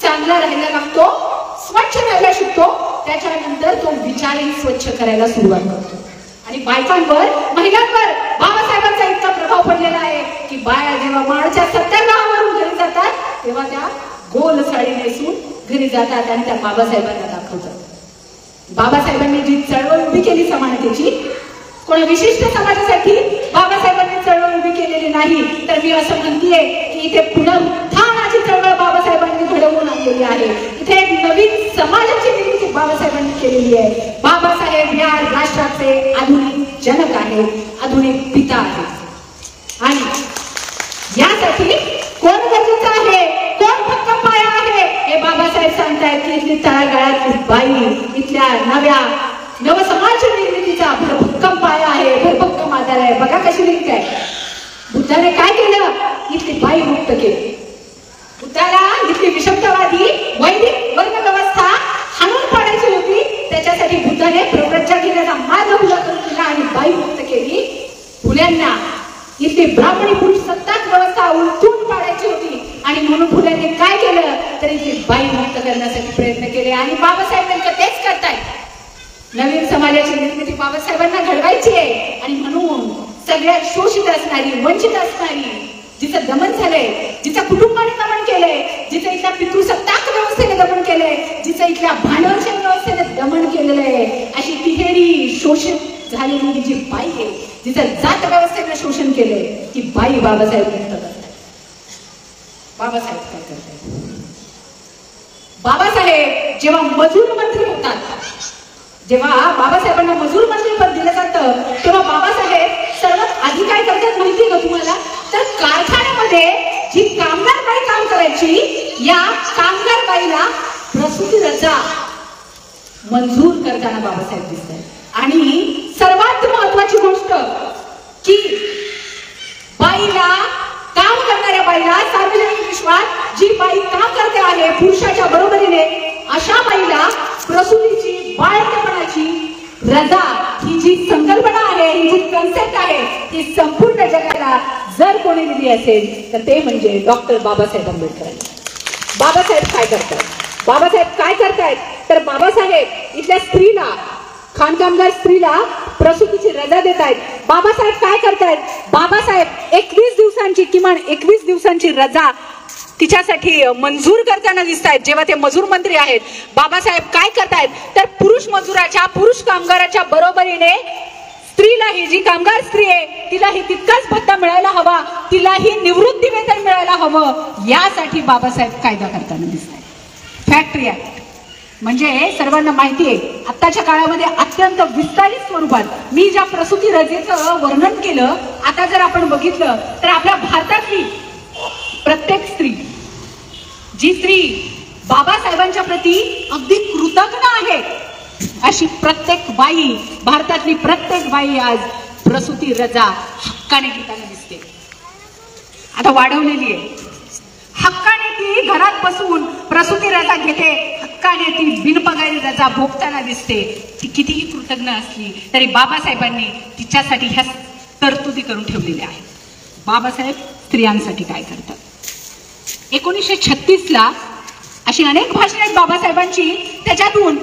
चांगला राहायला लागतो, स्वच्छ राहायला शिकतो, त्याच्यानंतर तो विचारही स्वच्छ करायला सुरुवात करतो. आणि बायकांवर, महिलांवर बाबासाहेबांचा इतका प्रभाव पडलेला आहे की बाया जेव्हा माणच्या सत्याग्रहावरून घरी जातात तेव्हा त्या गोल साडी नेसून घरी जातात आणि त्या बाबासाहेबांना दाखवतात. बाबासाहेबांनी जी चळवळ उभी केली समानतेची, कोणा विशिष्ट समाजासाठी बाबासाहेबांनी चळवळ उभी केलेली नाही, तर मी असं म्हणतेय की इथे पुनरुत्थानाची चळवळ बाबासाहेबांनी घडवून आणलेली आहे. इथे एक नवीन समाजाची निर्मिती बाबासाहेबांनी केलेली आहे. बाबासाहेब या राष्ट्राचे आधुनिक जनक आहेत, आधुनिक पिता आहेत. आणि यासाठी कोण गरजेचं आहे, कोण भक्कम पाया आहे, हे बाबासाहेब सांगतायत की इथली तळागाळातली बाई इथल्या नवसमाज निर्मितीचा भरभक्कम पाया आहे, भरभक्कम आधार आहे. बघा कशी लिंक आहे. बुद्धाने काय केलं, इथली बाई मुक्त केली. बुद्धाला इथली विषमतावादी वैदिक वर्ण व्यवस्था हाणून पाडायची होती, त्याच्यासाठी बुद्धाने प्रवृत्त्या घेण्याचा मार्ग खुला करून दिला आणि बाई मुक्त केली. फुल्यांना इथली ब्राह्मणी पुरुष सत्ताच व्यवस्था उलटून पाडायची होती आणि म्हणून फुल्यांनी काय केलं, तर इथली बाई मुक्त करण्यासाठी प्रयत्न केले. आणि बाबासाहेब नेमकं तेच करतायत. नवीन समाजाची निर्मिती बाबासाहेबांना घडवायची आहे. आणि म्हणून सगळ्यात शोषित असणारी, वंचित असणारी, जिचं दमन झालंय, जिचं कुटुंबाने दमन केलंय, जिचं इथल्या पितृसत्ताक व्यवस्थेने दमन केलंय, जिचं इथल्या भांडवलशाही व्यवस्थेने दमन केलेलं आहे, अशी तिहेरी शोषित झालेली जी बाई आहे, जिचं जात व्यवस्थेने शोषण केलंय, ती बाई बाबासाहेब मुक्त करतात. बाबासाहेब काय करतात? बाबासाहेब जेव्हा मजूर मंत्री होतात, जेव्हा बाबासाहेबांना मजूर मंत्री पद दिलं जातं, तेव्हा बाबासाहेब सर्वात आधी काय करतात माहितीये का तुम्हाला? तर कारखान्यामध्ये जी कामगार बाई काम करायची, या कामगार बाईला प्रसूती रजा मंजूर करताना बाबासाहेब दिसतात. आणि सर्वात महत्वाची गोष्ट की बाईला, काम करणाऱ्या बाईला सार्वजनिक विश्वात जी बाई काम करते आहे पुरुषाच्या बरोबरीने, अशा बाईला प्रसूतीची, बाळंतपणाची रजा ही जी संकल्पना आहे, ही जी कन्सेप्ट आहे, ती संपूर्ण जगाला जर कोणी दिली असेल तर ते म्हणजे डॉक्टर बाबासाहेब आंबेडकर. बाबासाहेब काय करतात? बाबासाहेब काय करतायत तर बाबासाहेब इथल्या स्त्रीला, खाणकामगार स्त्रीला प्रसूतीची रजा देत आहेत. बाबासाहेब काय करतायत? बाबासाहेब 21 दिवसांची, किमान 21 दिवसांची रजा तिच्यासाठी मंजूर करताना दिसत आहेत जेव्हा ते मजूर मंत्री आहेत. बाबासाहेब काय करतायत तर पुरुष मजुराच्या, पुरुष कामगाराच्या बरोबरीने स्त्रीलाही, जी कामगार स्त्री आहे तिलाही तितकाच भत्ता मिळायला हवा, तिलाही निवृत्ती वेतन मिळायला हवं, यासाठी बाबासाहेब कायदा करताना दिसत आहेत. फॅक्टरी ऍक्ट म्हणजे सर्वांना माहिती आहे, आताच्या काळामध्ये अत्यंत विस्तारित स्वरूपात मी ज्या प्रसूती रजेचं वर्णन केलं, आता जर आपण बघितलं तर आपल्या भारतातली प्रत्येक स्त्री, जी स्त्री बाबासाहेबांच्या प्रती अगदी कृतज्ञ आहे, अशी प्रत्येक बाई, भारतातली प्रत्येक बाई आज प्रसूती रजा हक्काने घेताना दिसते. आता वाढवलेली आहे, हक्काने ती घरात बसून प्रसूती रजा घेते, हक्काने ती बिनपगारी रजा भोगताना दिसते. ती कितीही कृतज्ञ असली तरी बाबासाहेबांनी तिच्यासाठी ह्या तरतुदी करून ठेवलेल्या आहेत. बाबासाहेब स्त्रियांसाठी काय करतात? 1936ला अशी अनेक भाषणे आहेत बाबासाहेबांची, त्याच्यातून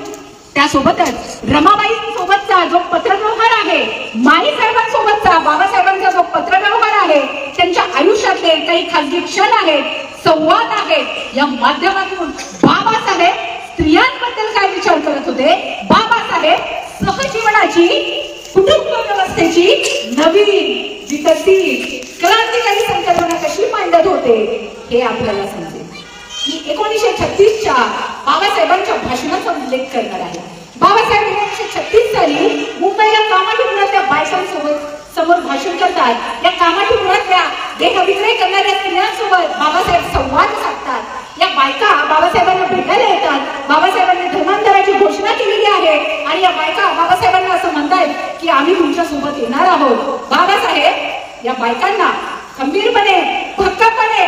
त्यासोबतच रमाबाई सोबतचा जो पत्रव्यवहार आहे, माई साहेबांसोबतचा बाबासाहेबांचा जो पत्रव्यवहार आहे, त्यांच्या आयुष्यातले काही खासगी क्षण आहेत, संवाद आहेत, या माध्यमातून बाबासाहेब स्त्रियांबद्दल काय विचार करत होते, बाबासाहेब सहजीवनाची, कुटुंब व्यवस्थेची नवीन विकसित क्रांतिकारी संकल्पना कशी मांडत होते हे आपल्याला समजेल. मी 1936च्या बाबासाहेबांच्या भाषणाचा उल्लेख करणार आहे. बाबासाहेब 1936 साली मुंबईला कामाठीपुरातल्या बायकांसोबत समोर भाषण करतात. या कामाठीपुरातल्या देहविक्रय करणाऱ्या स्त्रियांसोबत बाबासाहेब संवाद साधतात. या बायका बाबासाहेबांना भेटायला येतात. बाबासाहेबांनी धर्मांतराची घोषणा केलेली आहे आणि या बायका बाबासाहेबांना असं म्हणतायत की आम्ही तुमच्या सोबत येणार आहोत. बाबासाहेब या बायकांना खंबीरपणे, भक्कमपणे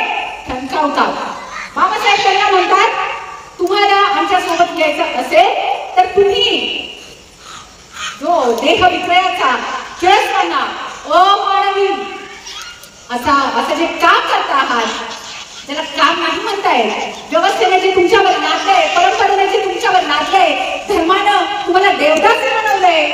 ठणकावतात. बाबासाहेब त्यांना म्हणतात, तुम्हाला आमच्या सोबत यायचं असेल तर तुम्ही जो देह विक्रयाचा केळसवाना, अमानवी असं जे काम करता आहात, त्याला काम नाही म्हणताय, व्यवस्थेने जे तुमच्यावर नाचलंय, परंपरेने जे तुमच्यावर नाचलंय, धर्मानं तुम्हाला देवदासी बनवलंय,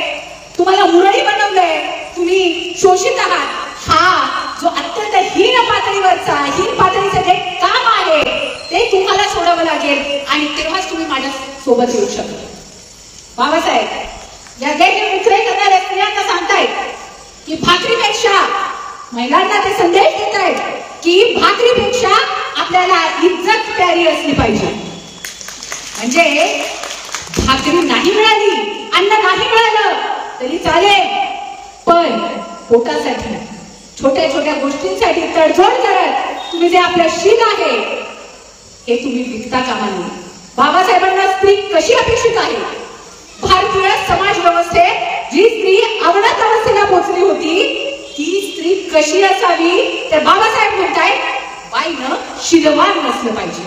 तुम्हाला मुरळी बनवलंय, तुम्ही शोषित आहात, हा जो अत्यंत हीन पातळीवरचा, हीन पातळीचं जे काम आहे ते तुम्हाला सोडावं लागेल. आणि तेव्हा माझ्या सोबत येऊ शकत. बाबासाहेब या गैरविक्रय करणाऱ्या स्त्रियांना सांगतायत की भाकरीपेक्षा, महिलांना ते संदेश देत आहेत की भाकरीपेक्षा आपल्याला इज्जत प्यारी असली पाहिजे. म्हणजे भाकरी नाही मिळाली, अन्न नाही मिळालं तरी चालेल, पण पोटासाठी, छोट्या छोट्या गोष्टींसाठी तडजोड करत तुम्ही जे आपलं शीत आहे हे तुम्ही विकता कामा नये. बाबासाहेबांना स्त्री कशी अपेक्षित आहे? भारतीय समाज व्यवस्थेत जी स्त्री अवनत अवस्थेला पोहोचली होती ती स्त्री कशी असावी? तर बाबासाहेब म्हणतायत बाईनं शीलवान नसलं पाहिजे,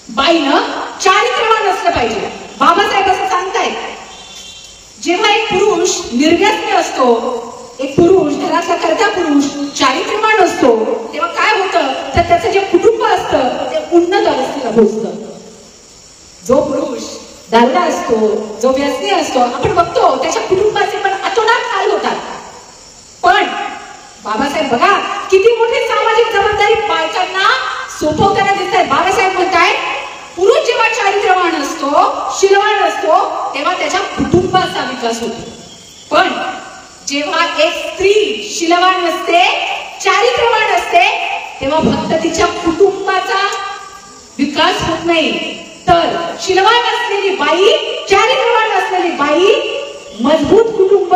बाईनं चारित्र्यवान असलं पाहिजे. बाबासाहेब असं सांगतायत जेव्हा एक पुरुष निर्व्यसनी असतो, एक पुरुष घरातला कर्ता पुरुष चारित्र्यवान असतो, तेव्हा काय होतं तर त्याचं जे कुटुंब असतं ते उन्नत अवस्थेला पोहोचतं. जो पुरुष दारुडा असतो, जो व्यसनी असतो, आपण बघतो त्याच्या कुटुंबाचे पण अतोनात हाल होतात. पण बाबासाहेब बघा किती मोठी सामाजिक जबाबदारी बायकांना सोपवताना दिसत आहे. बाबासाहेब म्हणतायत पुरुष जेव्हा चारित्र्यवान असतो, शीलवान असतो, तेव्हा त्याच्या कुटुंबाचा विकास होतो. पण जेव्हा एक स्त्री शीलवान असते, चारित्र्यवान असते, तेव्हा फक्त तिच्या कुटुंबाचा विकास होत नाही, तर शीलवान असलेली बाई, चारित्र्यवान असलेली बाई मजबूत कुटुंब,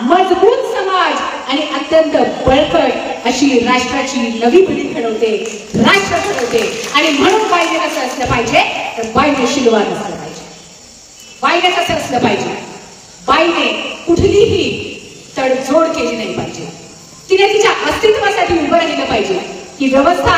मजबूत समाज आणि अत्यंत बळकट अशी राष्ट्राची नवी पिढी घडवते, राष्ट्र घडवते. आणि म्हणून बाईने कसं असलं पाहिजे तर बाईने शीलवान असलं पाहिजे. बाईने कसं असलं पाहिजे? बाईने कुठलीही तडजोड केली नाही पाहिजे. तिने तिच्या अस्तित्वासाठी उभं राहिलं पाहिजे. ही व्यवस्था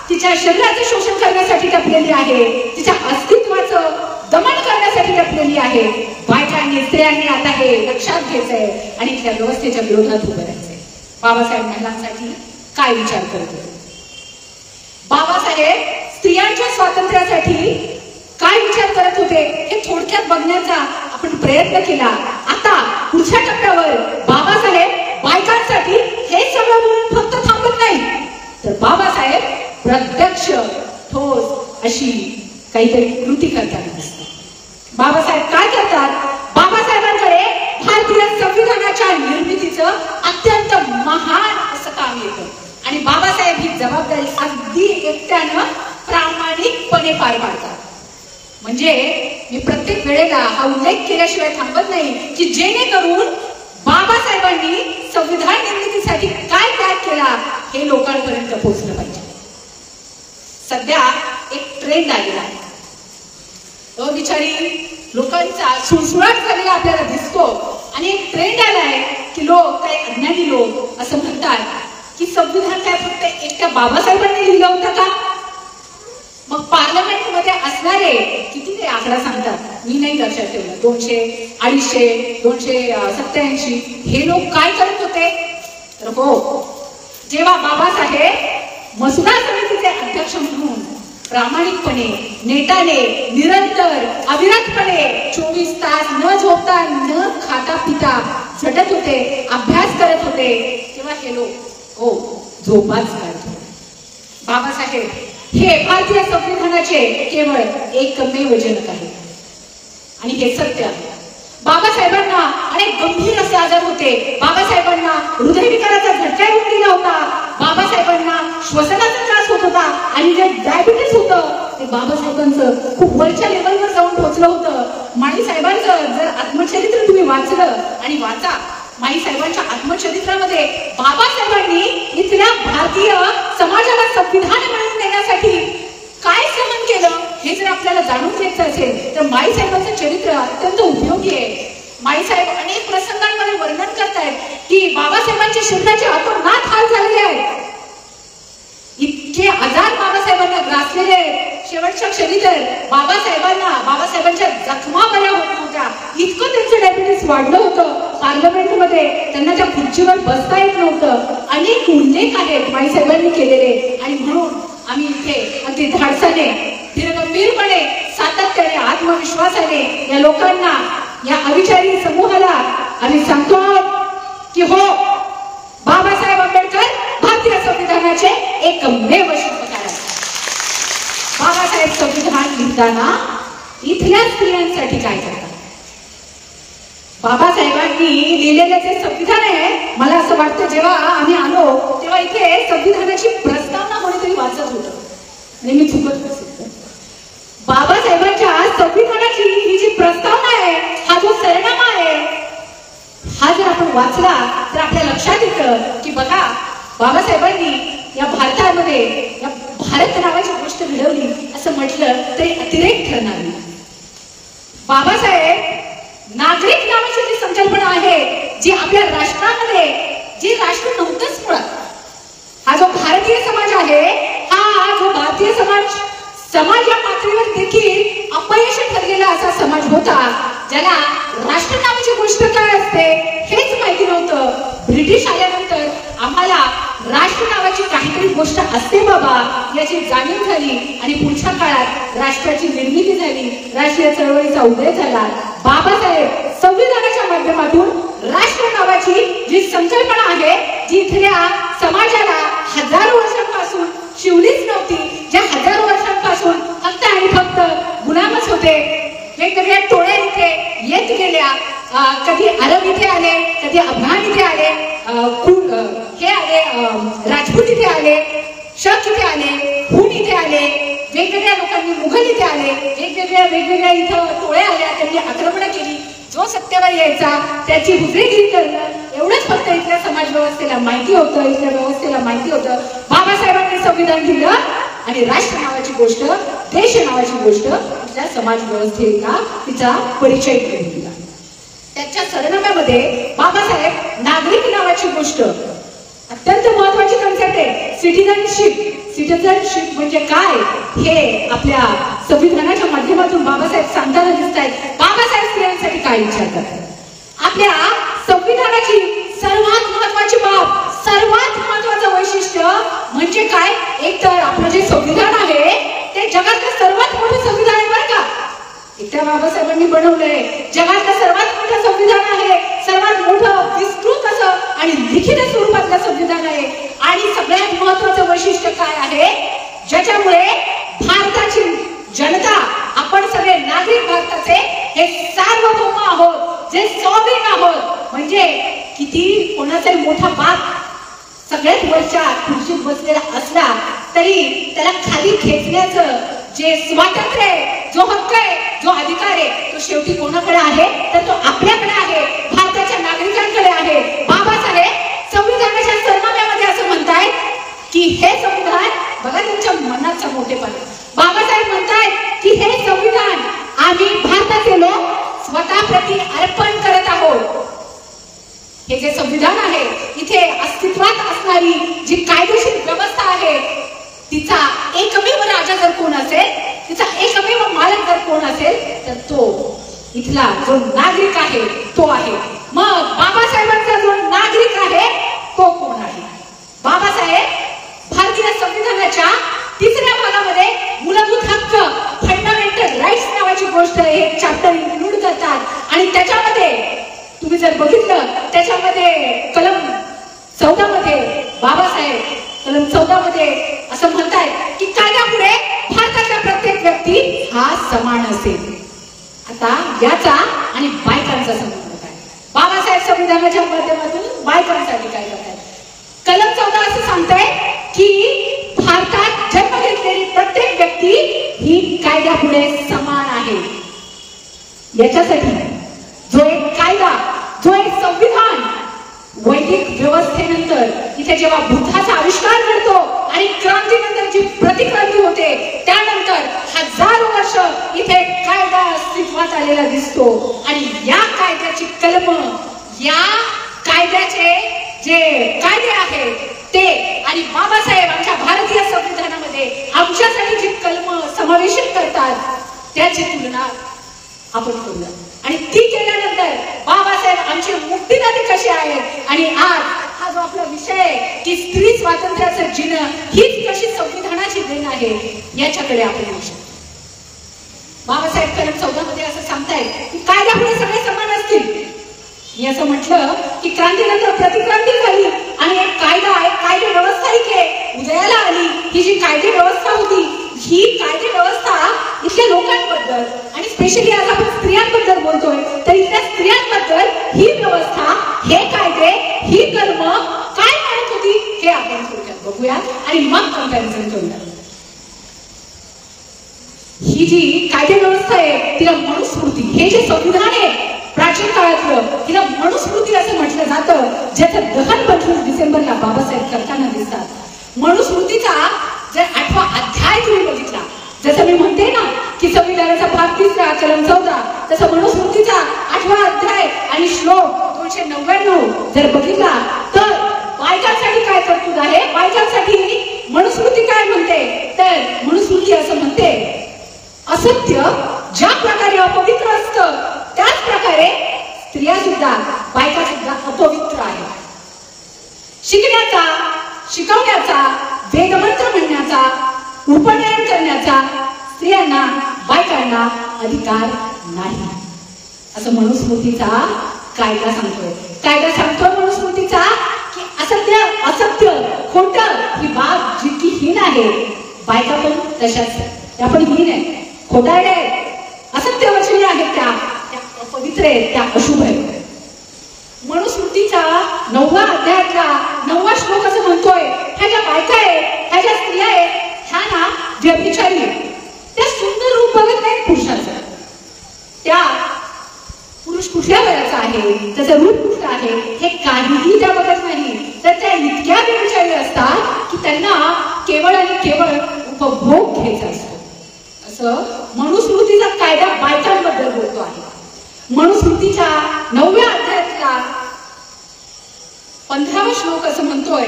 तिच्या शरीराचं शोषण करण्यासाठी टपलेली आहे, तिच्या अस्तित्वाचं दमन करण्यासाठी टपलेली आहे. बायकांनी, स्त्रियांनी आता हे लक्षात घ्यायचंय आणि त्या व्यवस्थेच्या विरोधात उभं राहायचंय. बाबासाहेब महिलांसाठी काय विचार करत होते? बाबासाहेब स्त्रियांच्या स्वातंत्र्यासाठी काय विचार करत होते हे थोडक्यात बघण्याचा आपण प्रयत्न केला. आता पुढच्या टप्प्यावर बाबासाहेब बायकांसाठी हे सगळं बोलून फक्त थांबत नाही, तर बाबासाहेब प्रत्यक्ष ठोस अशी काहीतरी कृती करताना दिसतात. बाबासाहेब काय करतात? बाबासाहेबांकडे भारतीय संविधानाच्या निर्मितीचं अत्यंत महान असं काम येतं आणि बाबासाहेब ही जबाबदारी अगदी एकट्यानं प्रामाणिकपणे पार पाडतात. म्हणजे मी प्रत्येक वेळेला हा उल्लेख केल्याशिवाय थांबत नाही की जेणेकरून बाबासाहेबांनी संविधान निर्मितीसाठी काय त्याग केला हे लोकांपर्यंत पोहोचलं पाहिजे. सध्या एक ट्रेंड आलेला आहे, तो बिचारी लोकांचा सुळसुळाट झालेला आपल्याला दिसतो आणि एक ट्रेंड आलाय की लोक, काही अज्ञानी लोक असं म्हणतात की संविधान काय फक्त एकट्या बाबासाहेबांनी लिहिलं होतं का? मग पार्लमेंट मध्ये असणारे किती ते आकडा सांगतात, मी नाही लक्षात ठेवलं, 200, 250, 287 हे लोक काय करत होते? तर हो, जेव्हा बाबासाहेब मसुदा समितीचे अध्यक्ष म्हणून प्रामाणिकपणे, नेटाने, निरंतर, अविरतपणे 24 तास न झोपता, न खाता पिता झटत होते, अभ्यास करत होते, तेव्हा हे लोक हो झोपाच काढत होते. बाबासाहेब हे भारतीय संविधानाचे केवळ एकमेव जनक आहे आणि हे सत्य आहे. बाबासाहेबांना अनेक गंभीर असे आजार होते, बाबासाहेबांना हृदयविकाराचा झटका येऊन गेला होता, बाबासाहेबांना श्वसनाचा त्रास होत होता आणि जे डायबिटीस होतं ते बाबासाहेबांचं खूप वरच्या लेवलवर जाऊन पोहोचलं होतं. माळी साहेबांचं जर आत्मचरित्र तुम्ही वाचलं आणि वाचा, माई साहेबांच्या आत्मचरित्रामध्ये बाबासाहेबांनी इथल्या भारतीय समाजाला संविधान मिळवून देण्यासाठी काय सहन केलं हे जर आपल्याला जाणून घ्यायचं असेल तर माई साहेबांचं चरित्र अत्यंत उपयोगी आहे. माई साहेब अनेक प्रसंगांमध्ये वर्णन करतायत की बाबासाहेबांच्या शरीराचे अतोनात हाल झालेले आहेत, इतके आजार बाबासाहेबांना ग्रासलेले आहेत. शेवटच्या क्षणी तर बाबासाहेबांच्या जखमा बऱ्या होत नव्हत्या, इतकं त्यांचं डायबिटीस वाढलं होतं. पार्लमेंटमध्ये त्यांना त्या खुर्चीवर बसता येत नव्हतं. अनेक उल्लेख आहेत माई साहेबांनी केलेले आणि म्हणून आम्ही इथे अगदी धाडसाने, धीरगंभीरपणे, सातत्याने, आत्मविश्वासाने या लोकांना, या अविचारी समूहाला आम्ही सांगतो की हो, बाबासाहेब आंबेडकर भारतीय संविधानाचे एकमेव शिल्पकार आहेत. बाबासाहेब संविधान लिहिताना इथल्या स्त्रियांसाठी काय करतात? बाबासाहेबांनी लिहिलेलं जे संविधान आहे, मला असं वाटतं जेव्हा आम्ही आलो तेव्हा इथे संविधानाची प्रस्तावना कोणीतरी वाचत होतं आणि मी चुकत नसेल. बाबासाहेबांच्या संविधानाची ही जी प्रस्तावना आहे, हा जो सरनामा आहे, हा जर आपण वाचला तर आपल्या लक्षात येतं की बघा, बाबासाहेबांनी या भारतामध्ये या भारत नावाची गोष्ट घडवली असं म्हटलं तरी अतिरेक ठरणार नाही. बाबासाहेब नागरिक नावाची जी संकल्पना आहे, जी आपल्या राष्ट्रामध्ये, जी राष्ट्र नव्हतंच मुळात, हा जो भारतीय समाज आहे, हा जो भारतीय समाज या पातळीवर देखील अपयश ठरलेला असा समाज होता, ज्याला राष्ट्र नावाची गोष्ट काय असते हेच माहिती नव्हतं. ब्रिटिश आल्यानंतर आम्हाला राष्ट्र नावाची काहीतरी गोष्ट असते बाबा याची जाणीव झाली आणि पुढच्या काळात राष्ट्राची निर्मिती झाली, राष्ट्रीय चळवळीचा उदय झाला. बाबासाहेब संविधानाच्या माध्यमातून राष्ट्र नावाची जी संकल्पना आहे, जी इथल्या समाजाला हजारो वर्षांपासून शिवलीच नव्हती, ज्या हजारो वर्षांपासून फक्त आणि फक्त गुलामच होते, वेगवेगळ्या टोळ्या इथे येत गेल्या, कधी अरब इथे आले, कधी अफगाण इथे आले, हे आले, राजपूत इथे आले, शक इथे आले, हुन इथे आले, वेगवेगळ्या लोकांनी मुघल इथे आले, वेगवेगळ्या इथं टोळ्या आल्या, त्यांनी आक्रमण केली. जो सत्तेवर यायचा त्याची हुजरेगिरी करणं एवढंच फक्त इथल्या समाज व्यवस्थेला माहिती होतं, इथल्या व्यवस्थेला माहिती होतं. बाबासाहेबांनी संविधान दिलं आणि राष्ट्र नावाची गोष्ट, देश नावाची गोष्ट इथल्या समाज व्यवस्थेला तिचा परिचय करून दिला. त्याच्या सरनाम्यामध्ये बाबासाहेब नागरिक नावाची गोष्ट, अत्यंत महत्वाची कन्सेप्ट आहे, सिटिझनशिप म्हणजे काय हे आपल्या संविधानाच्या माध्यमातून बाबासाहेब सांगताना दिसत आहेत. बाबासाहेब स्त्रियांसाठी काय विचार करतात? आपल्या संविधानाची सर्वात महत्वाची बाब, सर्वात महत्वाचं वैशिष्ट्य म्हणजे काय? एक तर आपलं जे संविधान आहे ते जगातलं सर्वात मोठं संविधान आहे बरं का. इथल्या बाबासाहेबांनी बनवलंय, जगातलं सर्वात मोठं संविधान आहे, सर्वात मोठं विस्तृत असं आणि लिखित स्वरूपातलं संविधान आहे. आणि सगळ्यात महत्वाचं वैशिष्ट्य काय आहे? ज्याच्यामुळे भारताची जनता, आपण सगळे नागरिक भारताचे हे सार्वभौम आहोत, जे सॉव्हरेन आहोत. म्हणजे किती कोणाचाही मोठा बाप सगळ्यात वरच्या खुर्चीत बसलेला असला तरी त्याला खाली खेचण्याचं जे स्वातंत्र्य आहे, जो हक्क आहे, जो अधिकार आहे, तो शेवटी कोणाकडे आहे तर तो आपल्याकडे आहे, भारताच्या नागरिकांकडे आहे. बाबासाहेब संविधानाच्या सरनाम्यामध्ये असं म्हणतायत की हे संविधान, बघा त्यांच्या मनाचा मोठेपणा, बाबासाहेब म्हणतायत की हे संविधान आम्ही भारताचे लोक स्वतःप्रती अर्पण करत आहोत. हे जे संविधान आहे, इथे अस्तित्वात असणारी जी कायदेशीर व्यवस्था आहे, तिचा एकमेव राजा जर कोण असेल, तिचा एकमेव मालक जर कोण असेल तर तो इथला जो नागरिक आहे तो आहे. मग बाबासाहेबांचा जो नागरिक आहे तो कोण आहे? बाबासाहेब भारतीय संविधानाच्या 3ऱ्या भागामध्ये मूलभूत हक्क, फंडामेंटल राईट्स नावाची गोष्ट एक चॅप्टर इन्क्लूड करतात आणि त्याच्यामध्ये तुम्ही जर बघितलं, त्याच्यामध्ये कलम 14 मध्ये बाबासाहेब कलम 14 मध्ये असं म्हणतायत की कायद्यापुढे भारताचा प्रत्येक व्यक्ती हा समान असेल. आता याचा आणि बायकांचा संबंध काय? बाबासाहेब संविधानाच्या माध्यमातून बायकांसाठी काय करतात? कलम 14 असं सांगताय की भारतात जन्म घेतलेली प्रत्येक व्यक्ती ही कायद्यापुढे समान आहे. याच्यासाठी जो एक कायदा, जो एक संविधान, वैदिक व्यवस्थेनंतर इथे जेव्हा बुद्धाचा आविष्कार घडतो आणि क्रांतीनंतर जी प्रतिक्रांती होते, त्यानंतर हजारो वर्ष इथे कायदा अस्तित्वात आलेला दिसतो. आणि या कायद्याची कलम, या कायद्याचे जे कायदे आहेत ते आणि बाबासाहेब आमच्या भारतीय संविधानामध्ये आमच्यासाठी जी कलम समावेशित करतात त्याची तुलना आपण करूया. आणि ती केल्यानंतर बाबासाहेब आमचे मुक्तिदाते कसे आहेत आणि आज हा जो आपला विषय आहे की स्त्री स्वातंत्र्याचं जीणं हीच कशी संविधानाची देण आहे, याच्याकडे आपण येऊ शकतो. बाबासाहेब कलम 14 मध्ये असं सांगतायत की कायद्यापुढे सगळे समान असतील. मी असं म्हटलं की क्रांतीनंतर प्रतिक्रांती झाली आणि एक कायदा, एक कायदे व्यवस्था इथे उदयाला आली. ही जी कायदे व्यवस्था होती, ही कायदे व्यवस्था इथल्या लोकांबद्दल आणि स्पेशली आज आपण स्त्रियांबद्दल बोलतोय, तर इथल्या स्त्रियांबद्दल ही व्यवस्था, हे कायदे, ही कर्म काय म्हणत होती हे आपण थोडक्यात बघूया आणि मग कंपॅरिझन करूया. ही जी कायदे व्यवस्था आहे तिला मनुस्मृती, हे जे संविधान आहे प्राचीन काळातलं, तिला मनुस्मृती असं म्हटलं जातं, ज्याचं दहन 25 डिसेंबरला बाबासाहेब करताना दिसतात. मनुस्मृतीचा जर 8वा अध्याय तुम्ही बघितला, जसं मी म्हणते ना की संविधानाचा भाग 3 कलम 14, तसं मनुस्मृतीचा 8वा अध्याय आणि श्लोक 299 जर बघितला तर बायकांसाठी काय तरतूद आहे, बायकांसाठी मनुस्मृती काय म्हणते, तर मनुस्मृती असं म्हणते, असत्य ज्या प्रकारे अपवित्र असतं त्याच प्रकारे स्त्रिया सुद्धा, बायका सुद्धा अपवित्र आहे. शिकण्याचा, शिकवण्याचा, वेदमंत्र म्हणण्याचा, उपनयन करण्याचा स्त्रियांना, बायकांना अधिकार नाही, असं मनुस्मृतीचा कायदा सांगतोय. कायदा सांगतोय मनुस्मृतीचा की असत्य, असत्य, खोटं ही बाब जितकी हीन आहे, बायका पण तशाच, त्या पण हीन आहे, खोटारडे आहेत, असत्य वचने आहेत, त्या अपवित्र आहेत, त्या अशुभ आहेत. मनुस्मृतीचा 9वा अध्यायातला 9वा श्लोक असं म्हणतोय, ह्या ज्या बायका आहेत, ह्या ज्या स्त्रिया आहेत, ह्या ना व्यभिचारी आहेत, त्या सुंदर रूप बघत नाहीत पुरुषाचं, त्या पुरुष कुठल्या वयाचा आहे, त्याचं रूप कुठलं आहे हे काहीही त्या बघत नाही, तर त्या इतक्या व्यभिचारी असतात की त्यांना केवळ आणि केवळ उपभोग घ्यायचा असतो. असं मनुस्मृतीचा कायदा बायकांबद्दल बोलतो आहे. मनुस्मृतीच्या 9व्या अध्यायातला 15वा श्लोक असं म्हणतोय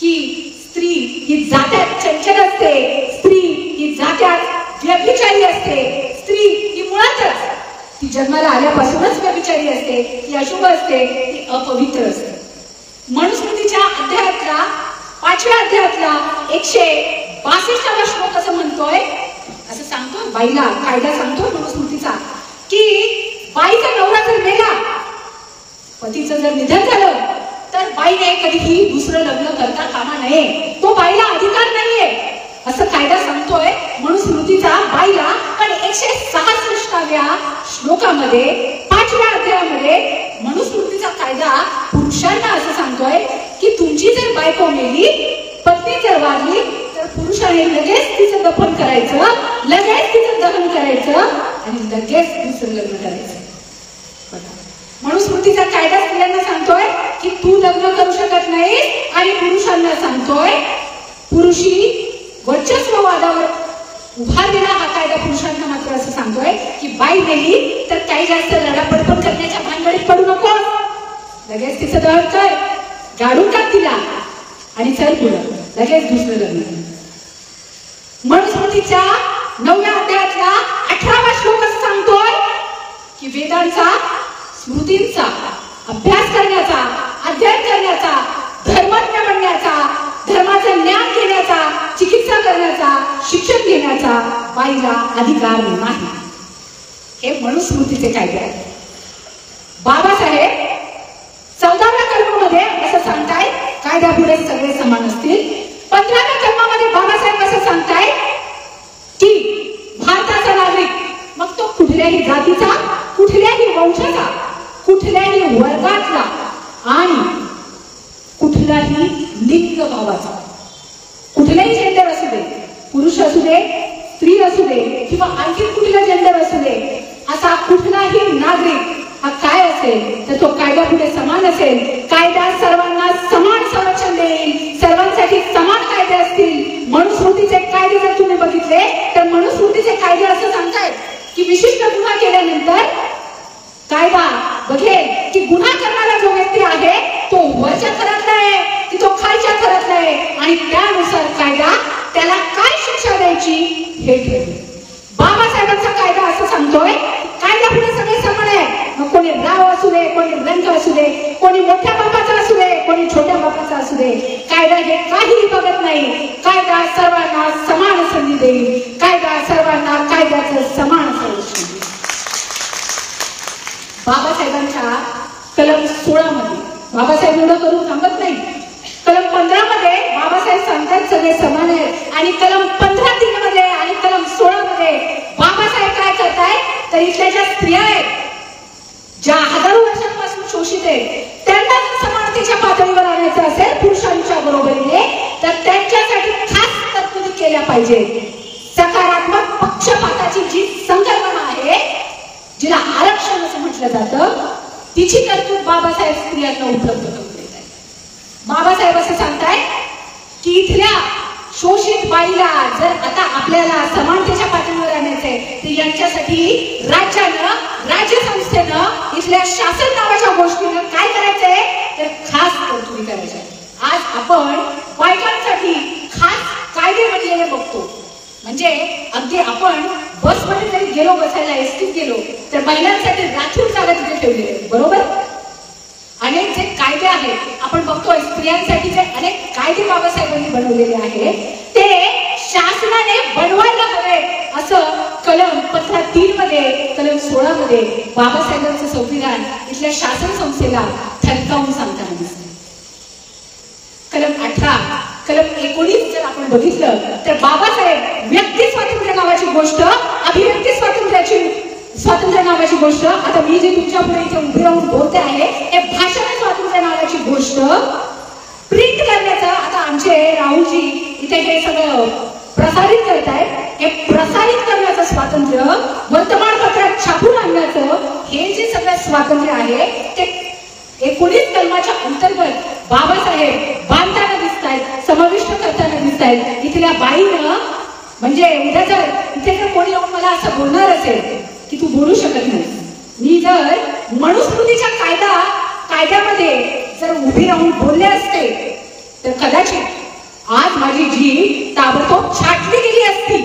की स्त्री ही जात्यात चंचल असते, स्त्री ही जात्यात व्यभिचारी असते, स्त्री ही मुळातच ती जन्माला आल्यापासूनच व्यभिचारी असते, ती अशुभ असते, ती अपवित्र असते. मनुस्मृतीच्या अध्यायातला 5व्या अध्यायातला 162वा श्लोक असं म्हणतोय, असं सांगतो बाईला कायदा सांगतो मनुस्मृतीचा की बाईचा नवरा जर मेला, पतीचं जर निधन झालं, तर बाईने कधीही दुसरं लग्न करता कामा नये, तो बाईला अधिकार नाहीये, असं कायदा सांगतोय मनुस्मृतीचा बाईला. पण 166व्या श्लोकामध्ये 5व्या अध्यायामध्ये मनुस्मृतीचा कायदा पुरुषांना असं सांगतोय की तुमची जर बायको मेली, पत्नी जर वारली, तर पुरुषाने लगेच तिचं दफन करायचं, लगेच तिचं दहन करायचं आणि लगेच दुसरं लग्न करायचं. मनुस्मृतीचा कायदा स्त्रियांना सांगतोय की तू लग्न करू शकत नाही, आणि पुरुषांना सांगतोय, पुरुषी वर्चस्ववादावर उभारलेला हा कायदा पुरुषांना मात्र असं सांगतोय की बाई मेली तर काही जास्त लढापडपण करण्याच्या भानगडीत पडू नको, लगेच तिचं दहन कर, गाडून टाक तिला आणि चल पुढं, लगेच दुसरं लग्न. मनुस्मृतीच्या 9व्या अध्यायातला 18वा श्लोक असं सांगतोय की वेदांचा, स्मृतींचा अभ्यास करण्याचा, अध्ययन करण्याचा, धर्मज्ञ बनण्याचा, धर्माचं ज्ञान घेण्याचा, चिकित्सा करण्याचा, शिक्षण घेण्याचा बाईला अधिकार नाही. हे मनुस्मृतीचे कायदे आहेत. बाबासाहेब 14व्या कलमामध्ये असं सांगताय, कायद्यापुढे सगळे समान असतील. 15व्या कलमामध्ये बाबासाहेब असं सांगताय की भारताचा नागरिक, मग तो कुठल्याही जातीचा, कुठल्याही वंशाचा, कुठल्याही वर्गातला आणि कुठलाही लिंग भावाचा, कुठलाही जेंडर असू दे, पुरुष असू दे, स्त्री असू दे किंवा आणखी कुठला जेंडर असू दे, असा कुठलाही नागरिक हा काय असेल तर तो कायद्यापुढे समान असेल. कायदा सर्वांना समान संरक्षण देईल, सर्वांसाठी समान कायदे असतील. मनुस्मृतीचे कायदे जर तुम्ही बघितले तर मनुस्मृतीचे कायदे असं सांगतायत की विशिष्ट गुन्हा केल्यानंतर कायदा बघेल की गुन्हा करणारा जो व्यक्ती आहे तो वरच्या थरातला आहे की तो खालच्या थरातला आहे, आणि त्यानुसार कायदा त्याला काय शिक्षा द्यायची हे ठरवेल. बाबासाहेबांचा कायदा असं सांगतोय कायदा पुढे सगळे समान आहे. मग कोणी राव असू दे, कोणी रंग असू दे, कोणी मोठ्या बापाचा असू दे, कोणी छोट्या बापाचा असू दे, कायदा हे काहीही बघत नाही. कायदा सर्वांना समान संधी देईल, कायदा सर्वांना कायद्याचं समान संरक्षण देईल. बाबासाहेबांच्या कलम 16 मध्ये बाबासाहेब एवढं करून थांबत नाही. कलम 15 मध्ये बाबासाहेब सांगतात सगळे समान आहेत, आणि कलम 15(3) मध्ये आणि कलम 16 मध्ये बाबासाहेब काय करतायत तर तर इथल्या ज्या स्त्रिया आहेत, ज्या हजारो वर्षांपासून शोषित आहेत, त्यांना समानतेच्या पातळीवर आणायचं असेल पुरुषांच्या बरोबरीने, तर त्यांच्यासाठी खास तरतुदी केल्या पाहिजेत. सकारात्मक पक्षपाताची जी संकल्पना आहे, जिला आरक्षण असं म्हटलं जातं, तिची तरतूद बाबासाहेब स्त्रियांना उपलब्ध करून देत आहेत. बाबासाहेब असं सांगतायत की इथल्या शोषित बाईला जर आता आपल्याला समानतेच्या पातळीवर आणायचंय, तर यांच्यासाठी राज्यानं, राज्य संस्थेनं, इथल्या शासन नावाच्या गोष्टीनं काय करायचंय, तर खास तरतुदी करायच्या. आज आपण बायकांसाठी खास कायदे बनलेले बघतो. म्हणजे अगदी आपण बसमध्ये जरी गेलो, बसायला एसटीत गेलो, तर महिलांसाठी राखीव जागा तिथे ठेवलेली आहे, बरोबर. अनेक जे कायदे आहेत आपण बघतोय, स्त्रियांसाठी जे अनेक कायदे बाबासाहेबांनी बनवलेले आहेत, ते शासनाने बनवायला हवे असं कलम 15(3) मध्ये, कलम 16 मध्ये बाबासाहेबांचं संविधान इथल्या शासन संस्थेला ठणकावून सांगताना दिसतं. कलम 18, कलम 19 जर आपण बघितलं, तर बाबासाहेब व्यक्ती स्वातंत्र्य नावाची गोष्ट, अभिव्यक्ती स्वातंत्र्य नावाची गोष्ट, आता मी जे तुमच्या पुढे इथे उभी राहून बोलते आहे, हे भाषण स्वातंत्र्य नावाची गोष्ट प्रिंट करण्याचं, आता आमचे राहुलजी इथे हे सगळं प्रसारित करतायत, हे प्रसारित करण्याचं स्वातंत्र्य, वर्तमानपत्रात छापून आणण्याचं, हे जे सगळं स्वातंत्र्य आहे, ते 19 कलमाच्या अंतर्गत बाबासाहेब बांधताना दिसत आहेत, समाविष्ट करताना दिसत आहेत. इथल्या बाईनं, म्हणजे उद्या जर इथे जर कोणी येऊन मला असं बोलणार असेल की तू बोलू शकत नाही, मी जर मनुस्मृतीच्या कायद्यामध्ये जर उभी राहून बोलले असते, तर कदाचित आज माझी जीभ ताबडतोब छाटली गेली असती.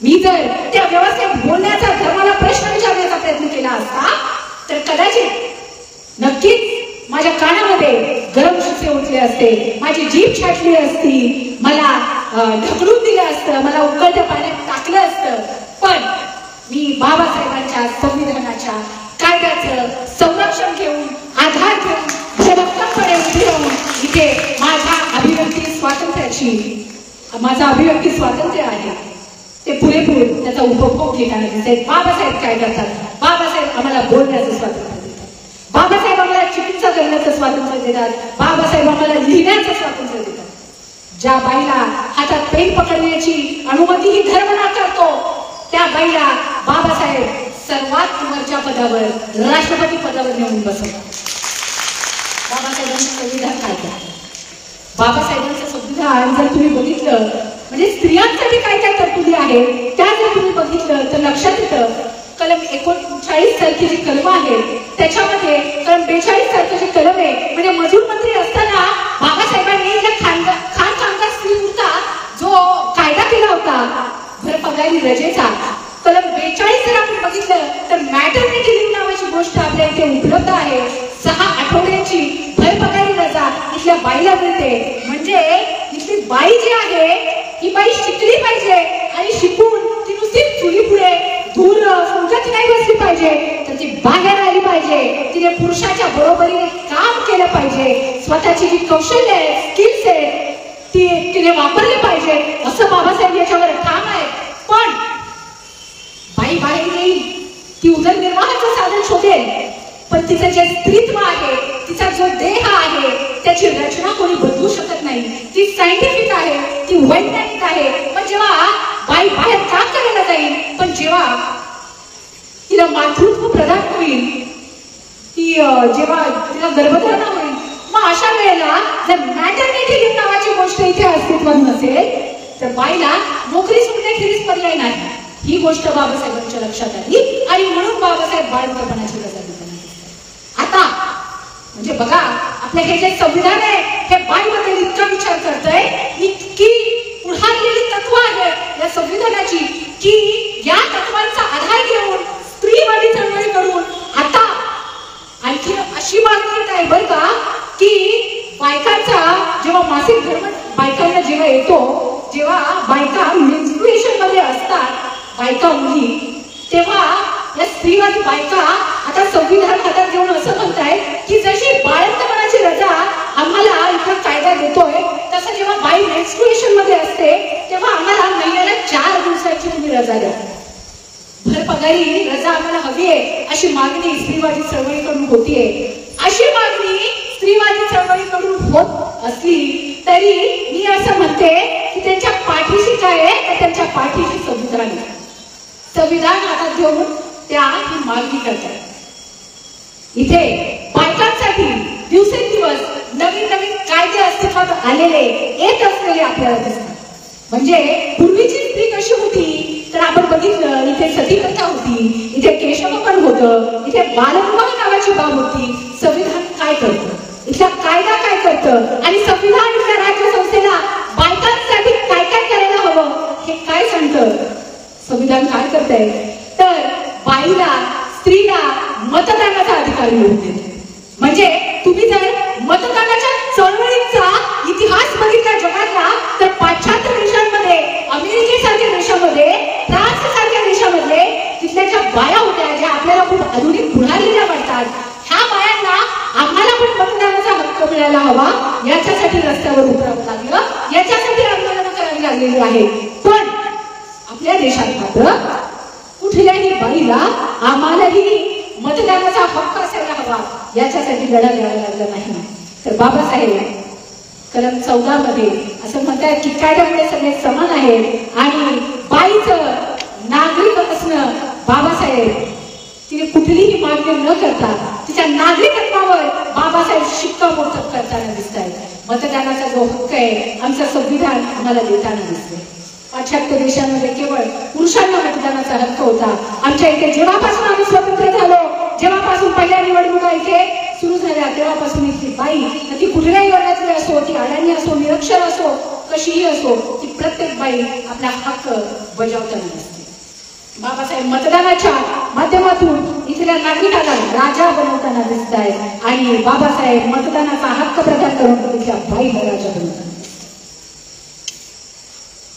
मी जर त्या व्यवस्थेत बोलण्याचा, धर्माला प्रश्न विचारण्याचा प्रयत्न केला असता, तर कदाचित नक्कीच माझ्या कानामध्ये गरम शिसे उठले असते, माझी जीभ छाटली असती, मला ढकलून दिलं असतं, मला उकळत्या पाण्यात टाकलं असतं. पण मी बाबासाहेबांच्या संविधानाच्या कायद्याचं संरक्षण घेऊन, आधार घेऊन, भक्कमपणे उभी राहून इथे माझं अभिव्यक्ती स्वातंत्र्य आहे, ते पुरेपूर त्याचा उपभोग घेताना दिसत. बाबासाहेब काय करतात, बाबासाहेब आम्हाला बोलण्याचं स्वातंत्र्य देतात, बाबासाहेब आम्हाला चिकित्सा करण्याचं स्वातंत्र्य देतात, बाबासाहेब आम्हाला लिहिण्याचं स्वातंत्र्य देतात. ज्या बाईला हातात पेन पकडण्याची अनुमती ही धर्म नाकारतो, त्या बाईला बाबासाहेब सर्वात वरच्या पदावर, राष्ट्रपती पदावर नेऊन बसवतात. बाबासाहेबांचं संविधान काय करतं, बाबासाहेबांचं संविधान जर तुम्ही बघितलं, म्हणजे स्त्रियांसाठी काय काय तरतुदी आहे त्या जर तुम्ही बघितलं, तर लक्षात येतं कलम 39 सारखी जी कलम आहे, त्याच्यामध्ये कलम 42 सारखं जे कलम आहे, म्हणजे मजूर मंत्री असताना बाबासाहेबांनी खान कामगार स्त्रीपुरता जो कायदा केला होता भरपगारी रजेचा, कलम 42 जर आपण बघितलं तर मॅटर्निटी लीव्ह नावाची गोष्ट आपल्या इथे उपलब्ध आहे. 6 आठवड्याची भरपगारी रजा इथल्या बाईला मिळते. म्हणजे इथली बाई जी आहे ही बाई शिकली पाहिजे, आणि शिकून ती नुसती चुली पुढे धूर फुंकत नाही बसली पाहिजे, तर ती बाहेर आली पाहिजे, तिने पुरुषाच्या बरोबरीने काम केलं पाहिजे, स्वतःची जी कौशल्य आहे, स्किल्स आहेत, तिने वापरले पाहिजे, असं बाबासाहेब याच्यावर ठाम आहे. पण बाई बाहेर येईल, ती उदरनिर्वाहाचं साधन शोधेल, पण तिचं जे स्त्रीत्व आहे, तिचा जो देह आहे, त्याची रचना कोणी बदलू शकत नाही. ती सायंटिफिक आहे, ती वैज्ञानिक आहे. पण जेव्हा बाई बाहेर काम करायला जाईल, पण जेव्हा तिला मातृत्व प्रदान होईल, ती जेव्हा तिला गर्भधारणा होईल, मग अशा वेळेला जर मॅटर्निटी लीव्ह नावाची गोष्ट इथे अस्तित्वात नसेल, तर बाईला नोकरी सोडण्याखेरीज पर्याय नाही. ही गोष्ट बाबासाहेबांच्या लक्षात आली, आणि म्हणून बाबासाहेब बाळंतपणाची रजा देताना दिसतात. आता म्हणजे बघा, आपलं हे जे संविधान आहे, हे बाईबद्दल इतका विचार करतंय, इतकी पुढारलेली तत्व आहे या संविधानाची, की या तत्वांचा आधार घेऊन स्त्रीवादी चळवळी करून आता आणखी अशी मागणी येत आहे बरं का, की बायकांचा जेव्हा मासिक धर्म बायकांना जेव्हा येतो, जेव्हा बायका मेन्स्ट्रुएशन मध्ये असतात, बायका मुली, तेव्हा या स्त्रीवादी बायका आता संविधान हातात घेऊन असं म्हणतायत की जशी बाळंतपणाची रजा आम्हाला इथं कायदा देतोय, तसं जेव्हा बाई मेन्स्ट्रुएशन मध्ये असते, तेव्हा आम्हाला महिन्याला 4 दिवसाची तुम्ही रजा द्या. भरपगारी रजा आम्हाला हवी आहे अशी मागणी स्त्रीवादी चळवळीकडून होतीये. अशी मागणी स्त्रीवादी चळवळीकडून होत असली तरी मी असं म्हणते की त्यांच्या पाठीशी काय आहे तर त्यांच्या पाठीशी संविधान आहे. संविधान हातात घेऊन त्या ही मागणी करतात. इथे बायकांसाठी दिवसेंदिवस नवीन नवीन कायदे अस्तित्वात आलेले येत असलेले आपल्याला दिसतात. म्हणजे पूर्वीची स्त्री कशी होती तर आपण बघितलं इथे सती प्रथा होती, इथे केशवपण होतं, इथे बालविवाह नावाची बाब होती. संविधान काय करतं, इथला कायदा काय करतं आणि संविधान इथल्या राज्य संस्थेला बायकांसाठी काय काय करायला हवं हे काय सांगतं. संविधान काय करतंय तर बाईला स्त्रीला मतदानाचा अधिकार मिळवून देते. म्हणजे तुम्ही जर मतदानाच्या चळवळीचा इतिहास बघितला जगातला तर पाश्चात्य देशांमध्ये, अमेरिकेसारख्या देशामध्ये, फ्रान्स सारख्या देशामध्ये तिथल्या ज्या बाया होत्या ज्या आपल्याला खूप आधुनिक पुढारलेल्या वाटतात, ह्या बायांना आम्हाला पण मतदानाचा हक्क मिळायला हवा याच्यासाठी रस्त्यावर उतरावं लागलं, याच्यासाठी आंदोलन करावी लागलेली आहे. पण आपल्या देशात मात्र कुठल्याही बाईला आम्हालाही मतदानाचा हक्क असायला हवा याच्यासाठी लढा द्यावा लागला नाही. तर बाबासाहेब कलम 14 मध्ये असं म्हणतात की कायद्यामुळे सगळे समान आहेत आणि बाईचं नागरिक असणं, बाबासाहेब तिने कुठलीही मागणी न करता तिच्या नागरिकत्वावर बाबासाहेब शिक्कामोर्तब करताना दिसत आहेत. मतदानाचा जो हक्क आहे आमचं संविधान आम्हाला देताना दिसते. पाश्चात्य देशांमध्ये केवळ पुरुषांना मतदानाचा हक्क होता. आमच्या इथे जेव्हापासून आम्ही स्वतंत्र झालो, जेव्हापासून पहिल्या निवडणुका इथे सुरू झाल्या तेव्हापासून इथली बाई ती कुठल्याही वर्गातली असो, ती अडाणी असो, निरक्षर असो, कशीही असो, ती प्रत्येक बाई आपला हक्क बजावताना दिसते. बाबासाहेब मतदानाच्या माध्यमातून इथल्या नागरिकांना राजा बनवताना दिसत आहेत आणि बाबासाहेब मतदानाचा हक्क प्रदान करून इथल्या बाईला राजा बनवताना.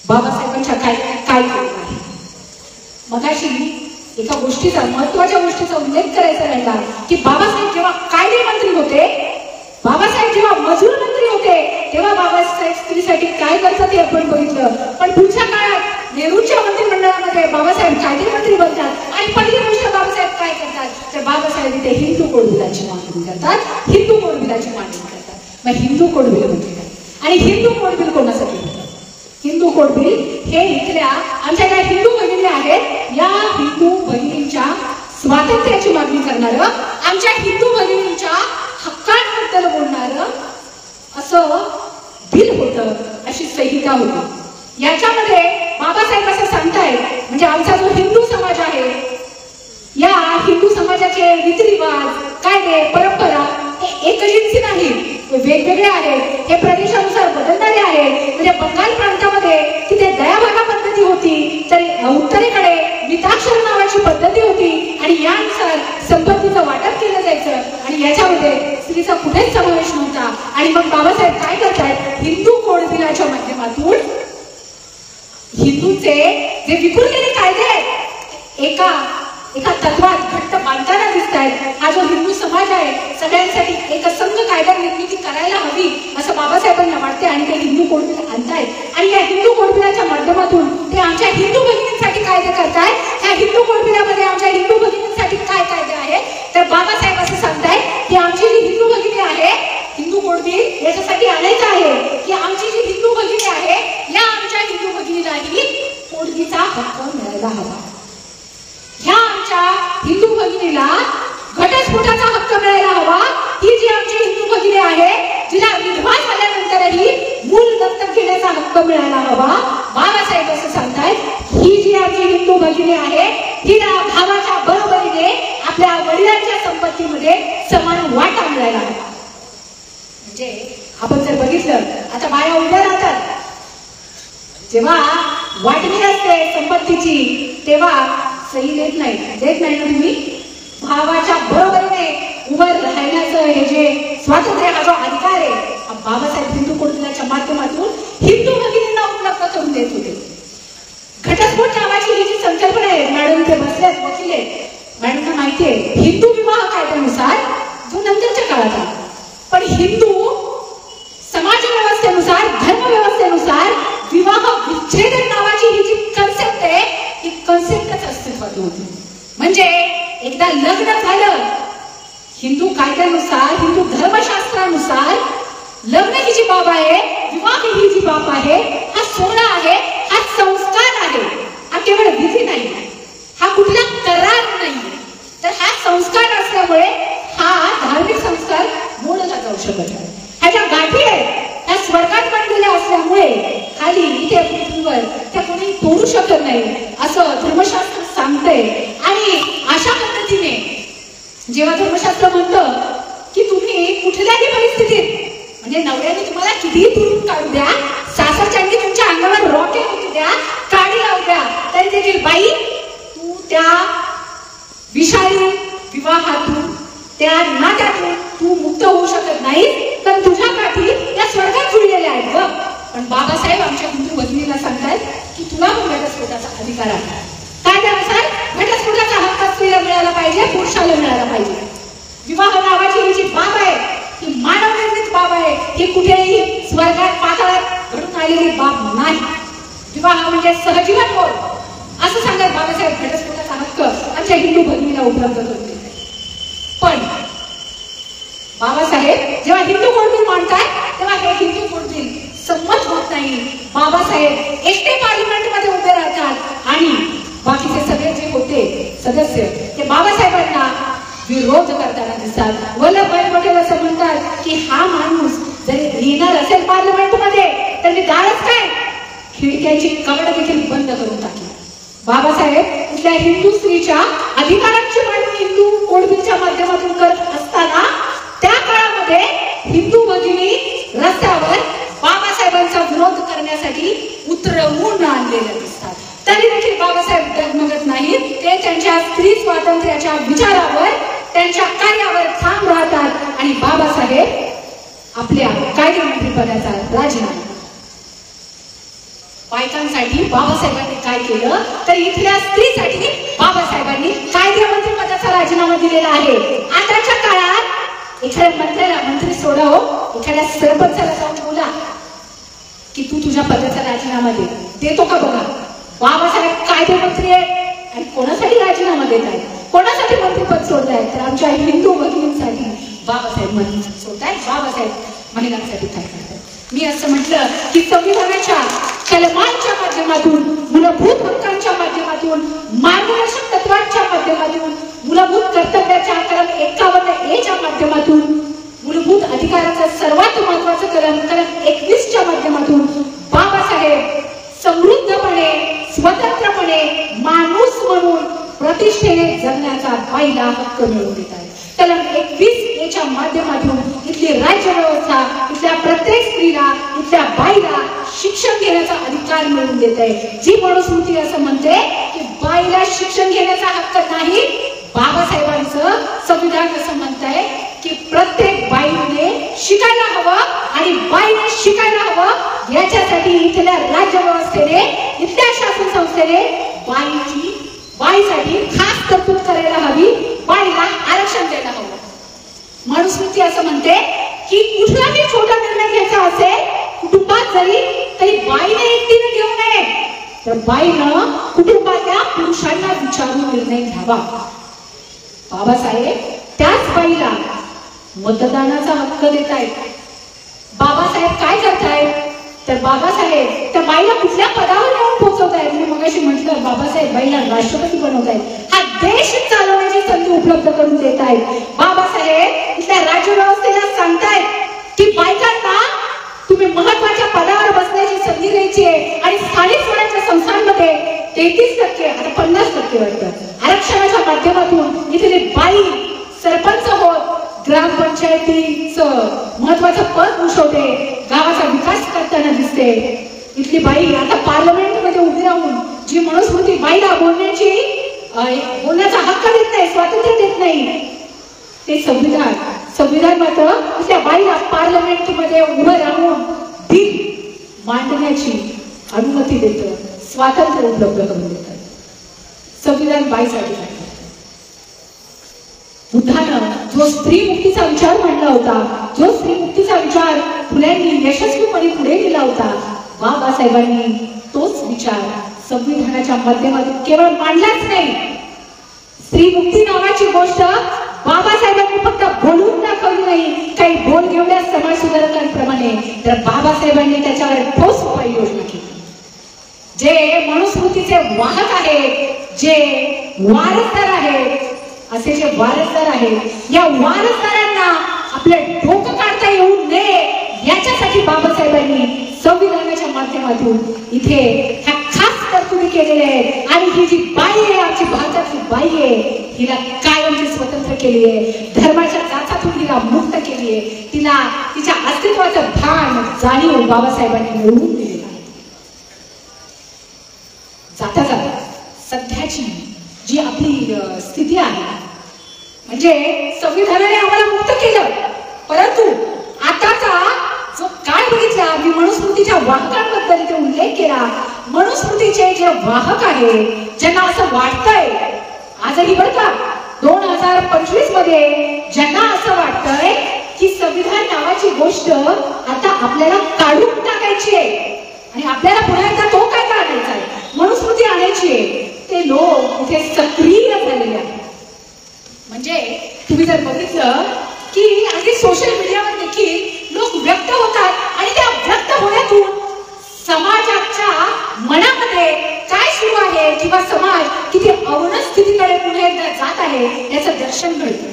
बाबासाहेबांच्या काय काय केलं आहे. मगाशी एका गोष्टीचा, महत्वाच्या गोष्टीचा उल्लेख करायचा राहिला की बाबासाहेब जेव्हा कायदे मंत्री होते, बाबासाहेब जेव्हा मजूर मंत्री होते तेव्हा बाबासाहेब स्त्रीसाठी काय करतात ते आपण बघितलं. पण पुढच्या काळात नेहरूंच्या मंत्रिमंडळामध्ये बाबासाहेब कायदे मंत्री बनतात आणि पहिली गोष्ट बाबासाहेब काय करतात तर बाबासाहेब इथे हिंदू कोड बिलाची मागणी करतात. हिंदू कोड बिलाची मागणी करतात. मग हिंदू कोड बिल म्हणजे काय आणि हिंदू कोड बिल कोणासाठी होतं. हिंदू कोड बिल हे इथल्या आमच्या ज्या हिंदू भगिनी आहेत या हिंदू भगिनींच्या स्वातंत्र्याची मागणी करणारं, आमच्या हिंदू भगिनींच्या हक्कांबद्दल बोलणारं असं बिल होतं, अशी संहिता होती. याच्यामध्ये बाबासाहेब असं सांगतायत म्हणजे आमचा जो हिंदू समाज आहे या हिंदू समाजाचे रीतिरिवाज, कायदे, परंपरा हे एकजिन्सी नाही, वेगवेगळे आहेत. हे प्रदेशानुसार बदलणारे आहेत. म्हणजे बंगाल प्रांतामध्ये तिथे दयाभागा पद्धती होती, तर उत्तरेकडे मिताक्षर नावाची पद्धती होती आणि यानुसार संपत्तीचं वाटप केलं जायचं आणि याच्यामध्ये स्त्रीचा कुठेच समावेश नव्हता. आणि मग बाबासाहेब काय करतायत हिंदू कोड बिलाच्या माध्यमातून हिंदूचे जे विखुरलेले कायदे आहेत एका तत्वात घट्ट बांधताना दिसत आहेत. हा जो हिंदू समाज आहे सगळ्यांसाठी एक संघ कायदा निर्मिती करायला हवी असं बाबासाहेबांना वाटते आणि ते हिंदू कोड बिल आणतायत आणि या हिंदू कोड बिलाच्या माध्यमातून ते आमच्या हिंदू भगिनींसाठी कायदे करतायत. ह्या हिंदू कोड बिलामध्ये आमच्या हिंदू भगिनींसाठी काय कायदे आहेत तर बाबासाहेब असं सांगतायत की आमची जी हिंदू भगिनी आहे हिंदू कोड बिल याच्यासाठी आणायचं आहे की आमची जी हिंदू भगिनी आहे या आमच्या हिंदू भगिनीलाही कोडगीचा हक्क मिळायला हवा. ह्या आमच्या हिंदू भगिनीला घटस्फोटाचा हक्क मिळायला हवा. ही जी आमची हिंदू भगिनी आहे जिला विधवा झाल्यानंतरही मूल दत्तक घेण्याचा हक्क मिळायला हवा. बाबासाहेब असं सांगतायत ही जी आमची हिंदू भगिनी आहे हिला भावाच्या बरोबरीने आपल्या वडिलांच्या संपत्तीमध्ये समान वाटा मिळायला हवा. म्हणजे आपण जर बघितलं आता बाया उभ्या राहतात, जेव्हा वाटणी असते संपत्तीची तेव्हा सही देत नाही ना तुम्ही. भावाच्या बरोबरीने उभं राहण्याचं हे जे स्वातंत्र्य हा जो अधिकार आहे बाबासाहेब हिंदू कोड बिलाच्या माध्यमातून हिंदू भगिनींना उपलब्ध करून देत होते. घटस्फोट नावाची ही जी संकल्पना आहे, मॅडम इथे बसल्यात वकील आहेत, मॅडमना माहिती आहे हिंदू विवाह कायद्यानुसार जो नंतरच्या काळात आला, पण हिंदू समाज व्यवस्थेनुसार, धर्म व्यवस्थेनुसार विवाह विच्छेदन नावाची ही जी कन्सेप्ट आहे ही कन्सेप्टच अस्तित्वात सुरुवात होती. म्हणजे एकदा लग्न झालं, हिंदू कायद्यानुसार, हिंदू धर्मशास्त्रानुसार लग्न ही जी बाब आहे, विवाह ही जी बाब आहे, हा सोहळा आहे, हा संस्कार आहे. हा केवळ विधी नाही, हा कुठला करार नाही, तर हा संस्कार असल्यामुळे हा धार्मिक संस्कार मोडला जाऊ शकत नाही. ह्याच्या गाठी आहेत, ह्या स्वर्गात बांधलेल्या असल्यामुळे खाली इथे पृथ्वीवर त्या कोणी तोडू शकत नाही असं धर्मशास्त्र सांगतंय. आणि अशा पद्धतीने जेव्हा धर्मशास्त्र म्हणतं की तुम्ही कुठल्याही परिस्थितीत, म्हणजे नवऱ्याने तुम्हाला कितीही दुरून काढू द्या, सासरच्यांनी तुमच्या अंगावर रॉकेट होऊ द्या, काडी लावू द्या, तरी देखील बाई तू त्या विषारी विवाहातून, त्या नात्यातून तू मुक्त होऊ शकत नाही, तर तुझ्या काठी या स्वर्गात जुळलेल्या आहेत ग. पण बाबासाहेब आमच्या हिंदू भगिनीला सांगतात की तुला पण घटस्फोटाचा अधिकार आहे. कायद्यानुसार घटस्फोटाचा हक्क स्त्रीला मिळाला पाहिजे, पुरुषाला मिळाला पाहिजे. विवाह नावाची ही जी बाब आहे, ही मानव निर्मित बाब आहे, ही कुठेही स्वर्गात पाताळात घडून आलेली बाब नाही. विवाह म्हणजे सहजीवन होय असं सांगत बाबासाहेब घटस्फोटाचा हक्क आमच्या हिंदू भगिनीला उपलब्ध करून देत. पण बाबासाहेब जेव्हा हिंदू कोड बिल मांडतात तेव्हा हे हिंदू कोड बिल संमत होत नाही. बाबासाहेब एकटे पार्लिमेंटमध्ये उभे राहतात आणि बाकीचे सगळे जे होते सदस्य ते बाबासाहेबांना विरोध करताना दिसतात. वल्लभभाई पटेल असं म्हणतात की हा माणूस जरी येणार असेल पार्लिमेंटमध्ये तर मी दारच काय, खिडक्यांची कवड देखील बंद करून टाकली. बाबासाहेब इथल्या हिंदू स्त्रीच्या अधिकारांची मांडणी हिंदू कोड बिलच्या माध्यमातून करत असताना त्या काळामध्ये हिंदू भगिनी रस्त्यावर बाबासाहेबांचा विरोध करण्यासाठी उतरवून आणलेल्या दिसतात. तरी देखील बाबासाहेब डगमगत नाहीत. ते त्यांच्या स्त्री स्वातंत्र्याच्या विचारावर, त्यांच्या कार्यावर ठाम राहतात आणि बाबासाहेब आपल्या कायदेमंत्री पदाचा राजीनामा. बायकांसाठी बाबासाहेबांनी काय केलं तर इथल्या स्त्रीसाठी बाबासाहेबांनी कायदेमंत्री पदाचा राजीनामा दिलेला आहे. आताच्या काळात एखाद्या मंत्र्याला मंत्री सोडाव, एखाद्या सरपंचाला जाऊन बोला की तू तुझ्या पदाचा राजीनामा दे, देतो का बघा. बाबासाहेब कायदेमंत्री आहेत आणि कोणासाठी राजीनामा देत आहेत, कोणासाठी मंत्रीपद सोडतायत, तर आमच्या हिंदू भगिनींसाठी बाबासाहेब मंत्री सोडतायत. बाबासाहेब महिलांसाठी काय करतात. मी असं म्हटलं की संविधानाच्या कलमांच्या माध्यमातून, मूलभूत हक्कांच्या माध्यमातून, मार्गदर्शक तत्वांच्या माध्यमातून, मूलभूत कर्तव्याच्या कलम 51A च्या माध्यमातून, मूलभूत अधिकाराचं सर्वात महत्वाचं कलम 21 च्या माध्यमातून बाबासाहेब समृद्धपणे, स्वतंत्रपणे, माणूस म्हणून प्रतिष्ठेने जगण्याचा बाईला हक्क मिळवून देत आहे. कलम 21A च्या माध्यमातून इथली राज्य व्यवस्था इथल्या प्रत्येक स्त्रीला, इथल्या बाईला शिक्षण घेण्याचा अधिकार मिळवून देत आहे. जी मनुस्मृती असं म्हणते की बाईला शिक्षण घेण्याचा हक्क नाही, बाबासाहेबांचं संविधान असं म्हणतंय की प्रत्येक बाईने शिकायला हवं आणि बाईने शिकायला हवं. याच्यासाठी इथल्या राज्य व्यवस्थेने, इथल्या शासन संस्थेने बाईसाठी खास तरतूद करायला हवी, बाईला आरक्षण द्यायला हवं. मनुस्मृती असं म्हणते की कुठलाही छोटा निर्णय घ्यायचा असेल कुटुंबात जरी, तरी बाईने एकटीने घेऊ नये, तर बाईनं कुटुंबातल्या पुरुषांना विचारून निर्णय घ्यावा. बाबासाहेब त्याच बाईला मतदानाचा हक्क देत आहेत. बाबासाहेब काय करतायत तर बाबासाहेब त्या बाईला कुठल्या पदावर नेऊन पोहोचवतायत. मी मगाशी म्हटलं बाबासाहेब बाईला राष्ट्रपती बनवतायत, हा देश चालवण्याची संधी उपलब्ध करून देत आहेत. बाबासाहेब इथल्या राज्य व्यवस्थेला सांगतायत की बायकांना तुम्ही महत्वाच्या पदावर बसण्याची संधी द्यायची आहे आणि स्थानिक स्वराज्य संस्थांमध्ये 33%, आता 50% वाटतं आरक्षणाच्या माध्यमातून इथली बाई सरपंच होत, ग्रामपंचायतीचं महत्वाचं पद भूषवते, गावाचा विकास करताना दिसते. इथली बाई आता पार्लमेंटमध्ये उभी राहून जी मनुस्मृती बाईला बोलण्याचा हक्क देत नाही, स्वातंत्र्य देत नाही, ते संविधान मात्र इथल्या बाईला पार्लमेंटमध्ये उभं राहून बिल मांडण्याची अनुमती देतं, स्वातंत्र्य उपलब्ध करून देतं. संविधान बाईसाठी आहे. बुद्धानं जो स्त्री मुक्तीचा विचार मांडला होता, जो स्त्री मुक्तीचा विचार फुल्यांनी यशस्वीपणे पुढे नेला होता, बाबासाहेबांनी तोच विचार संविधानाच्या माध्यमातून केवळ मांडलाच नाही स्त्री मुक्ती नावाची गोष्ट बाबासाहेबांनी फक्त बोलून दाखवली नाही, काही बोल घेऊया समाज सुधारकांप्रमाणे, तर बाबासाहेबांनी त्याच्यावर ठोस उपाययोजना केली. जे मनुस्मृतीचे वाहक आहेत, जे वारसदार आहेत, असे जे वारसदार आहेत, या वारसदारांना आपलं डोकं काढता येऊ नये याच्यासाठी बाबासाहेबांनी संविधानाच्या माध्यमातून इथे ह्या खास तरतुदी केलेल्या आहेत. आणि ही जी बाई आहे, आमची भारताची बाई आहे, हिला कायमची स्वतंत्र केली आहे, धर्माच्या जाचातून हिला मुक्त केली आहे, तिला तिच्या अस्तित्वाचं भान जाणीव बाबासाहेबांनी मिळवून दिलेलं आहे. जाता जाता सध्याची जी आपली स्थिती आहे, म्हणजे संविधानाने आम्हाला मुक्त केलं, परंतु आताचा जो काळ बघितला, मी मनुस्मृतीच्या वाहकांबद्दल इथे उल्लेख केला. मनुस्मृतीचे जे वाहक आहेत, ज्यांना असं वाटतंय आजही बरं का 2025 मध्ये, ज्यांना असं वाटतंय की संविधान नावाची गोष्ट आता आपल्याला काढून टाकायची आहे आणि आपल्याला पुन्हा एकदा तो काय आणायचा आहे, मनुस्मृती आणायची आहे, ते लोक इथे सक्रिय झालेले आहेत. म्हणजे तुम्ही जर बघितलं की अगदी सोशल मीडियावर देखील लोक व्यक्त होतात आणि त्या व्यक्त होण्यातून समाजाच्या मनामध्ये काय सुरू आहे किंवा समाज किती अवनत स्थितीकडे पुढे जात आहे याचं दर्शन घडतं.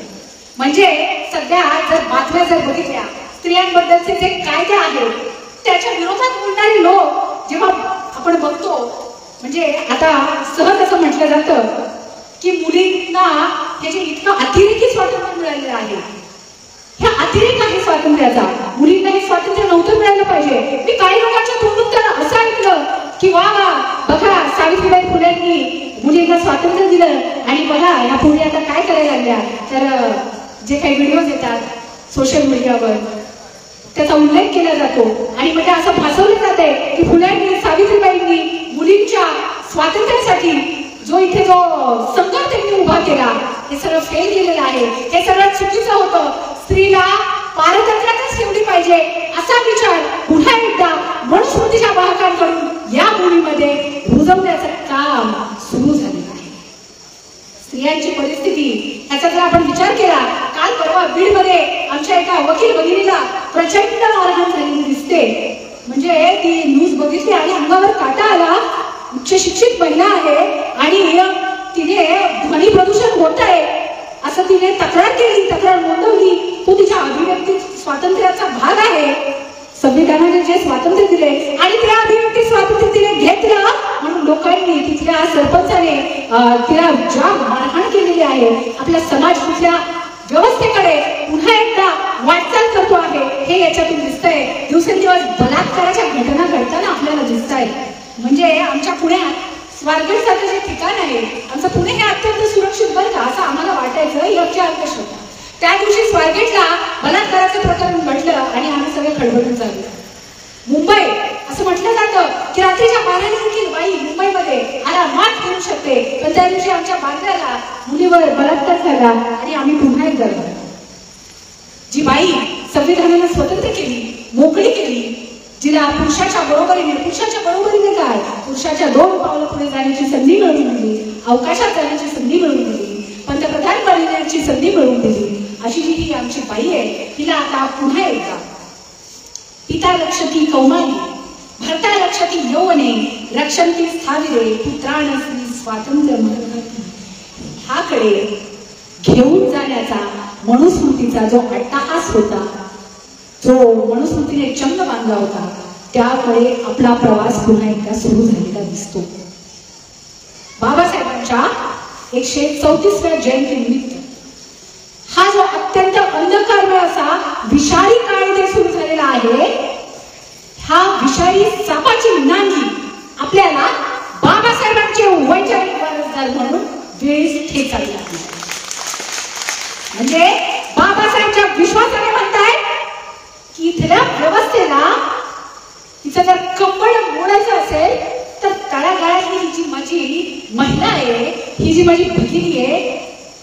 म्हणजे सध्या जर बातम्या जर बघितल्या, स्त्रियांबद्दलचे जे कायदे आहेत त्याच्या विरोधात बोलणारे लोक जेव्हा आपण बघतो, म्हणजे आता सहज असं म्हटलं जातं की मुलींना हे जे इतकं अतिरेकी स्वातंत्र्य मिळालेलं आहे, ह्या अतिरेक आहे स्वातंत्र्याचा, मुलींना हे स्वातंत्र्य नव्हतं मिळालं पाहिजे. मी काही लोकांच्या तोंडून तर असं ऐकलं की वा वा बघा सावित्रीबाई फुलेंनी मुलींना स्वातंत्र्य दिलं आणि बघा या पुढे आता काय करायला लागल्या. तर जे काही व्हिडिओज येतात सोशल मीडियावर त्याचा उल्लेख केला जातो आणि म्हणजे असं भासवलं जाते की फुलेंनी सावित्रीबाईंनी मुलींच्या स्वातंत्र्यासाठी जो इथे जो संघर्ष त्यांनी उभा केला हे सगळं फेल गेलेलं आहे, हे सगळं चुकीचं होतं. स्त्रीला पारतंत्र्यातच ठेवली पाहिजे असा विचार पुन्हा एकदा मनुस्मृतीच्या वाहकांकडून या मुलीमध्ये रुजवण्याचं काम सुरू झालेलं आहे. स्त्रियांची परिस्थिती याचा जर आपण विचार केला, काल परवा बीडमध्ये आमच्या एका वकील भगिनीला प्रचंड मारहाण झालेली दिसते. म्हणजे ती न्यूज बघितली आणि अंगावर काटा आला. उच्च शिक्षित महिला आहे आणि तिने ध्वनी प्रदूषण होत आहे असं तिने तक्रार केली, तक्रार नोंदवली. तो तिच्या अभिव्यक्ती स्वातंत्र्याचा भाग आहे. संविधानाने जे स्वातंत्र्य दिले आणि त्या अभिव्यक्ती स्वातंत्र्य तिने घेतलं म्हणून लोकांनी तिथल्या सरपंचाने तिला ज्या मारहाण केलेली आहे, आपला समाज कुठल्या व्यवस्थेकडे पुन्हा एकदा वाटचाल करतो आहे हे याच्यातून दिसतंय. दिवसेंदिवस बलात्काराच्या घटना घडताना आपल्याला दिसत आहे. म्हणजे आमच्या पुण्यात स्वारगेट सारखं जे ठिकाण आहे, आमचं पुणे हे अत्यंत सुरक्षित बरं का असं आम्हाला वाटायचं, योग्य अंकश होता. त्या दिवशी स्वारगेटला बलात्काराचं प्रकरण घडलं आणि आम्ही सगळे खळबळून झालो. मुंबई असं म्हटलं जातं की रात्रीच्या 12 देखील बाई मुंबईमध्ये आरामात फिरू शकते, पण त्या दिवशी आमच्या बांद्र्याला मुलीवर बलात्कार झाला आणि आम्ही पुन्हा एकदा जी बाई संविधानाने स्वतंत्र केली, मोकळी केली, जिला पुरुषाच्या बरोबरीने काय पुरुषाच्या 2 पावलं पुढे जाण्याची संधी मिळवून दिली, अवकाशात जाण्याची संधी मिळवून दिली, पंतप्रधान बनण्याची संधी मिळवून दिली, अशी जी ही आमची बाई आहे, हिला आता पुन्हा एकदा पिता रक्षती कौमारी भरता रक्षती यौवने रक्षंती स्थाविरे पुत्राणस्त्री स्वातंत्र्य महती ह्याकडे घेऊन जाण्याचा मनुस्मृतीचा जो अट्टहास होता, जो मनुस्मृतीने चंग बांधला होता, त्याकडे आपला प्रवास पुन्हा एकदा सुरू झालेला दिसतो. बाबासाहेबांच्या 134व्या जयंती निमित्त हा जो अत्यंत अंधकारमय असा विषारी काळ इथे सुरू झालेला आहे, हा विषारी सापाची नांगी आपल्याला बाबासाहेबांचे वैचारिक वारसदार म्हणून वेळीच ठेचावी लागली. म्हणजे बाबासाहेबांच्या विश्वासाने म्हणताय की इथल्या व्यवस्थेला तिचं जर कंबळ मोडायचं असेल तर तळागाळातली ही जी माझी महिला आहे, ही जी माझी भगिनी आहे,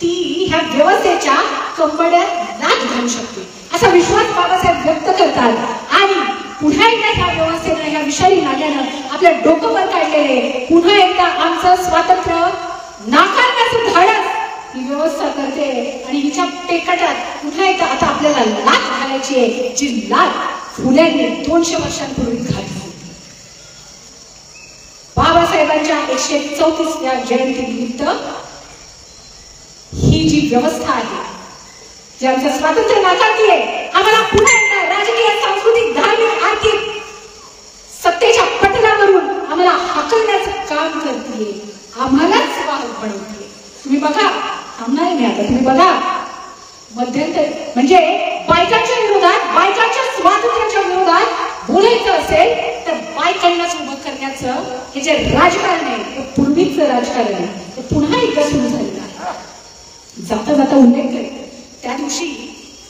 ती ह्या व्यवस्थेच्या कंबड्यात लाथ घालू शकते असा विश्वास बाबासाहेब व्यक्त करतात. आणि पुन्हा एकदा ह्या व्यवस्थेनं, ह्या विषारी नाग्यानं आपलं डोकं वर काढलेले, पुन्हा एकदा आमचं स्वातंत्र्य नाकारण्याचं धाडस ही व्यवस्था करते आणि हिच्या पेकटात पुन्हा एकदा आता आपल्याला लाथ घालायची आहे, जी लाथ फुल्यांनी 200 वर्षांपूर्वी घातली. बाबासाहेबांच्या 134व्या जयंतीनिमित्त ही जी व्यवस्था आहे, जी आमचं स्वातंत्र्य नाकारतीये, आम्हाला पुन्हा एकदा राजकीय, सांस्कृतिक, धार्मिक, आर्थिक सत्तेच्या पटलावरून आम्हाला हाकलण्याचं काम करते, आम्हालाच वाहक बनवते. तुम्ही बघा, थांबणार नाही आता, तुम्ही बघा मध्यंतर म्हणजे बायकांच्या विरोधात, बायकांच्या स्वातंत्र्याच्या विरोधात बोलायचं असेल तर बायकांनाच उभं करण्याचं हे जे राजकारण आहे, ते पूर्वीचं राजकारण आहे, ते पुन्हा एकदा सुरू झालेलं आहे. जाता जाता उल्लेख करेल, त्या दिवशी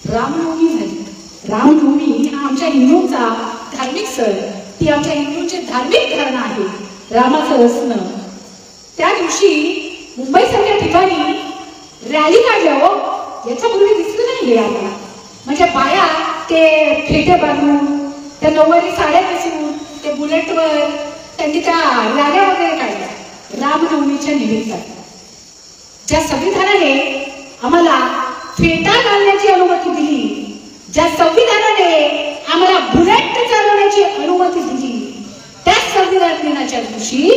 रामनवमी झाली. रामनवमी हा आमच्या हिंदूंचा धार्मिक सण, ती आमच्या हिंदूंची धार्मिक धारणा आहे, रामाचं असणं. त्या दिवशी मुंबईसारख्या ठिकाणी रॅली काढल्या हो, याच्यापूर्वी दिसलं नाहीये आम्हाला. म्हणजे बाया ते फेटे बांधून, त्या नऊवारी साड्या नेसून, ते बुलेटवर त्यांनी त्या रॅल्या वगैरे काढल्या रामनवमीच्या निमित्ताने. ज्या संविधानाने आम्हाला फेटा घालण्याची अनुमती दिली, ज्या संविधानाने आम्हाला बुलेट चालवण्याची अनुमती दिली, त्या संविधान दिनाच्या दिवशी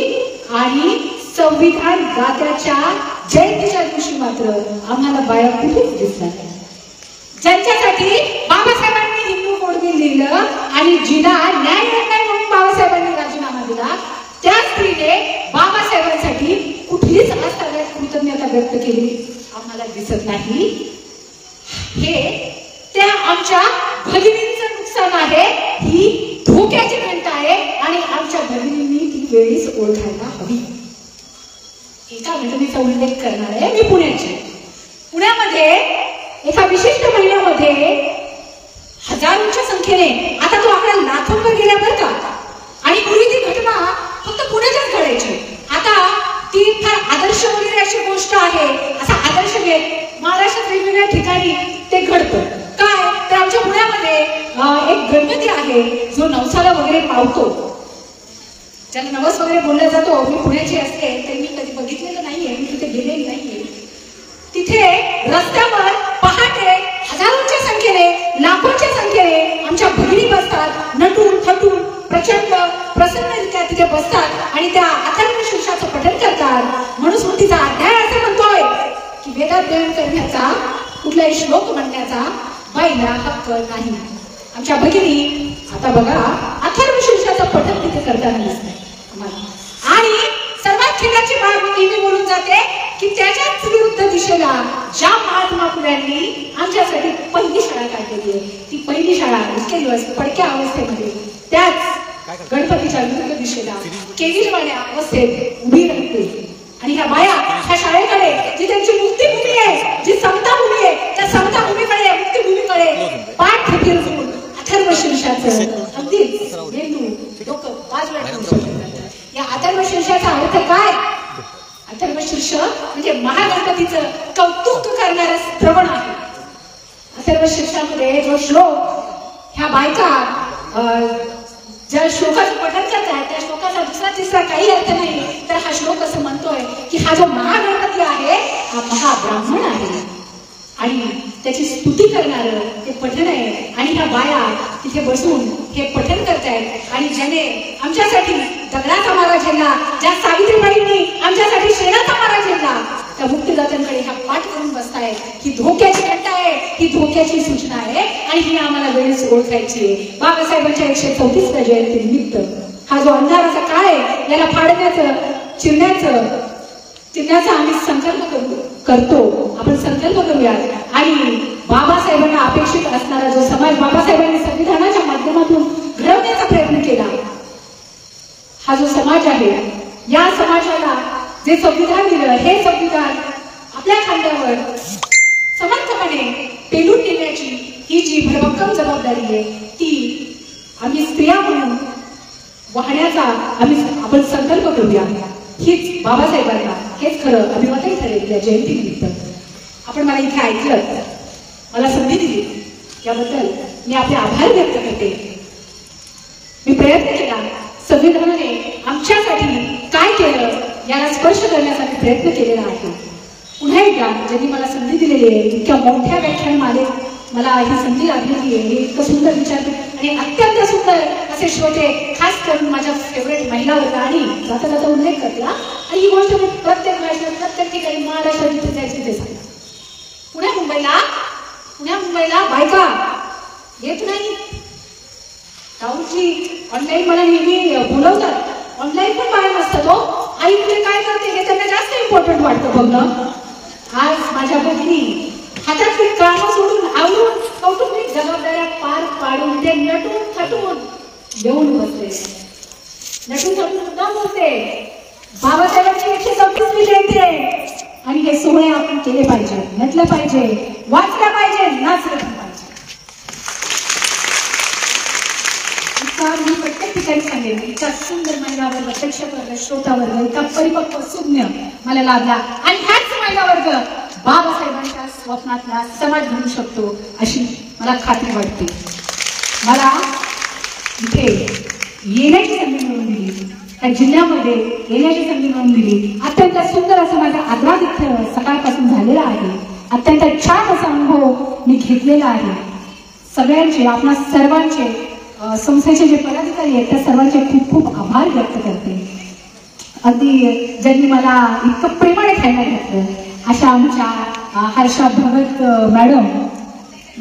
आणि संविधान गात्याच्या जयंतीच्या दिवशी मात्र आम्हाला बाया कुठेच दिसल्या नाही. ज्यांच्यासाठी बाबासाहेबांनी हिंदू कोड बिल लिहिलं आणि जिला न्याय मिळत नाही म्हणून बाबासाहेबांनी राजीनामा दिला, त्या स्त्रीने बाबासाहेबांसाठी कुठलीच आस्थागत कृतज्ञता व्यक्त केली आम्हाला दिसत नाही. हे त्या आमच्या भगिनींचं नुकसान आहे, ही धोक्याची घंटा आहे आणि आमच्या भगिनींनी ती वेळीच ओळखायला हवी. एका घटनेचा उल्लेख करणार आहे मी पुण्याची. पुण्यामध्ये एका विशिष्ट महिन्यामध्ये हजारोंच्या संख्येने, आता तो आकडा लाखोंवर गेला बरं का, आणि पूर्वी ती घटना फक्त पुण्यातच घडायची. आता ती फार आदर्श वगैरे अशी गोष्ट आहे, असा आदर्श घेत महाराष्ट्रात वेगवेगळ्या ठिकाणी ते घडतं. काय तर आमच्या पुण्यामध्ये एक गणपती आहे जो नवसाला वगैरे पावतो, ज्याला नवस वगैरे बोलला जातो. मी पुण्याची असते तर मी कधी बघितलेलं नाहीये, मी तिथे गेलेली नाहीये. तिथे रस्त्यावर पहाटे हजारोंच्या संख्येने, लाखोंच्या संख्येने आमच्या भगिनी बसतात, नटून थटून प्रचंड प्रसन्नरित्या तिथे बसतात आणि त्या अथर्व शीर्षाचं पठण करतात. मनुस्मृतीचा अध्याय असं म्हणतोय की वेदाध्ययन करण्याचा, कुठलाही श्लोक म्हणण्याचा बाईला हक्क नाही. आमच्या भगिनी आता बघा अथर्व शीर्षाचं पठण तिथे करताना दिसतंय आम्हाला. आणि सर्वात खेळाची बाब मी नेहमी बोलून जाते की त्याच्याच विरुद्ध दिशेला ज्या महात्मा फुल्यांनी आमच्यासाठी पहिली शाळा काढलेली आहे, ती पहिली शाळा इतके दिवस पडक्या अवस्थेमध्ये त्याच गणपतीच्या विरुद्ध दिशेला केविलवाड्या अवस्थेत उभी राहते. आणि ह्या बाया ह्या शाळेकडे, जी त्यांची मुक्तीभूमी आहे, जी समताभूमी आहे, त्या समताभूमीकडे, मुक्तीभूमीकडे पाठ फिरवून अथर्व शीर्षाचं अगदीच मेंदू डोकं बाजूला ठेवून शकतात. या अथर्व शीर्षाचा अर्थ काय? अथर्व शीर्ष म्हणजे महागणपतीचं कौतुक करणारं श्रवण आहे. अथर्व शीर्षामध्ये जो श्लोक ह्या बायका ज्या श्लोकाचं पठण करतात, त्या श्लोकाचा दुसरा तिसरा काही अर्थ नाही, तर हा श्लोक असं म्हणतोय की हा जो महागणपती आहे हा महाब्राह्मण आहे आणि त्याची स्तुती करणारं ते पठण आहे. आणि ह्या बाया तिथे बसून हे पठण करतायत. आणि ज्याने आमच्यासाठी दगडाचा मारा झेलला, ज्या सावित्रीबाईंनी आमच्यासाठी शेणाचा मारा झेलला, त्या मुक्तिदात्यांकडे ह्या पाठ करून बसतायत. ही धोक्याची घटना आहे, ही धोक्याची सूचना आहे आणि ही आम्हाला वेळेस ओळखायची आहे. बाबासाहेबांच्या 134व्या जयंतीनिमित्त हा जो अंधाराचा काळ आहे याला फाडण्याचं, चिरण्याचा आम्ही संकल्प करतो. आपण संकल्प करूया आणि बाबासाहेबांना अपेक्षित असणारा जो समाज बाबासाहेबांनी संविधानाच्या माध्यमातून घडवण्याचा प्रयत्न केला, हा जो समाज आहे, या समाजाला जे संविधान दिलं, हे संविधान आपल्या खांद्यावर समर्थपणे पेलून नेण्याची ही जी भरभक्कम जबाबदारी आहे, ती आम्ही स्त्रिया म्हणून वाहण्याचा आपण संकल्प करूया. हीच बाबासाहेबांना हेच खरं अभिवादन ठरेल या जयंतीनिमित्त. आपण मला इथे ऐकलं, मला संधी दिली, याबद्दल मी आपले आभार व्यक्त करते. मी प्रयत्न केला, संविधानाने आमच्यासाठी काय केलं याला स्पर्श करण्यासाठी प्रयत्न केलेला आहे. पुन्हा एकदा सगळ्यांच्या ज्यांनी मला संधी दिलेली आहे, इतक्या मोठ्या व्याख्यानमालेत मला ही संधी लाभलेली आहे, हे इतकं सुंदर विचार आणि अत्यंत सुंदर असे श्रोते, खास करून माझ्या फेवरेट महिला वर्ग. आणि जाता जाता उल्लेख करते आणि ही गोष्ट मी प्रत्येक भाषेत प्रत्येक ठिकाणी महाराष्ट्रात जिथे जायचं ते सांगते. पुण्या मुंबईला बायका येत नाही. राऊतजी ऑनलाईन मला नेहमी बोलवतात, ऑनलाईन पण बाहेर नसतात. हो, आई तुला काय करते हे त्यांना जास्त इम्पॉर्टंट वाटतं बघणं. आज माझ्या भगिनी हातातली कामं सोडून आवडून कौटुंबिक जबाबदाऱ्या पार पाडून ते नटून थटून येऊन बसले. नटून थटून सुद्धा बोलते. बाबासाहेबांची 136वी जयंती आहे आणि हे सोहळे आपण केले पाहिजे, नटलं पाहिजे, वाचलं पाहिजे, नाचलं पाहिजे. मी प्रत्येक ठिकाणी सांगेन, इतका सुंदर महिला वर्ग, प्रेक्षक वर्ग, श्रोता वर्ग, इतका परिपक्व सुज्ञ मला लाभला. आणि ह्याच महिला वर्ग बाबासाहेबांच्या स्वप्नातला समाज घडू शकतो अशी मला खात्री वाटते. मला इथे येण्याची संधी मिळवून दिली, त्या जिल्ह्यामध्ये येण्याची संधी मिळवून दिली. अत्यंत सुंदर असं माझा आग्रादित्य सकाळपासून झालेला आहे. अत्यंत छान असा अनुभव मी घेतलेला आहे. सगळ्यांचे, आपणा सर्वांचे, संस्थेचे जे पदाधिकारी आहेत त्या सर्वांचे खूप खूप आभार व्यक्त करते. अगदी ज्यांनी मला इतकं प्रेमाने खायला घातलं अशा आमच्या हर्षा भगत मॅडम,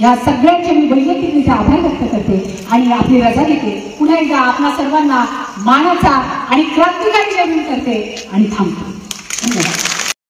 या सगळ्यांचे मी वैयक्तिकरित्या आभार व्यक्त करते आणि आपली रजा घेते. पुन्हा एकदा आपल्या सर्वांना मानाचा आणि क्रांतिकारी जय करते आणि थांबतो. धन्यवाद.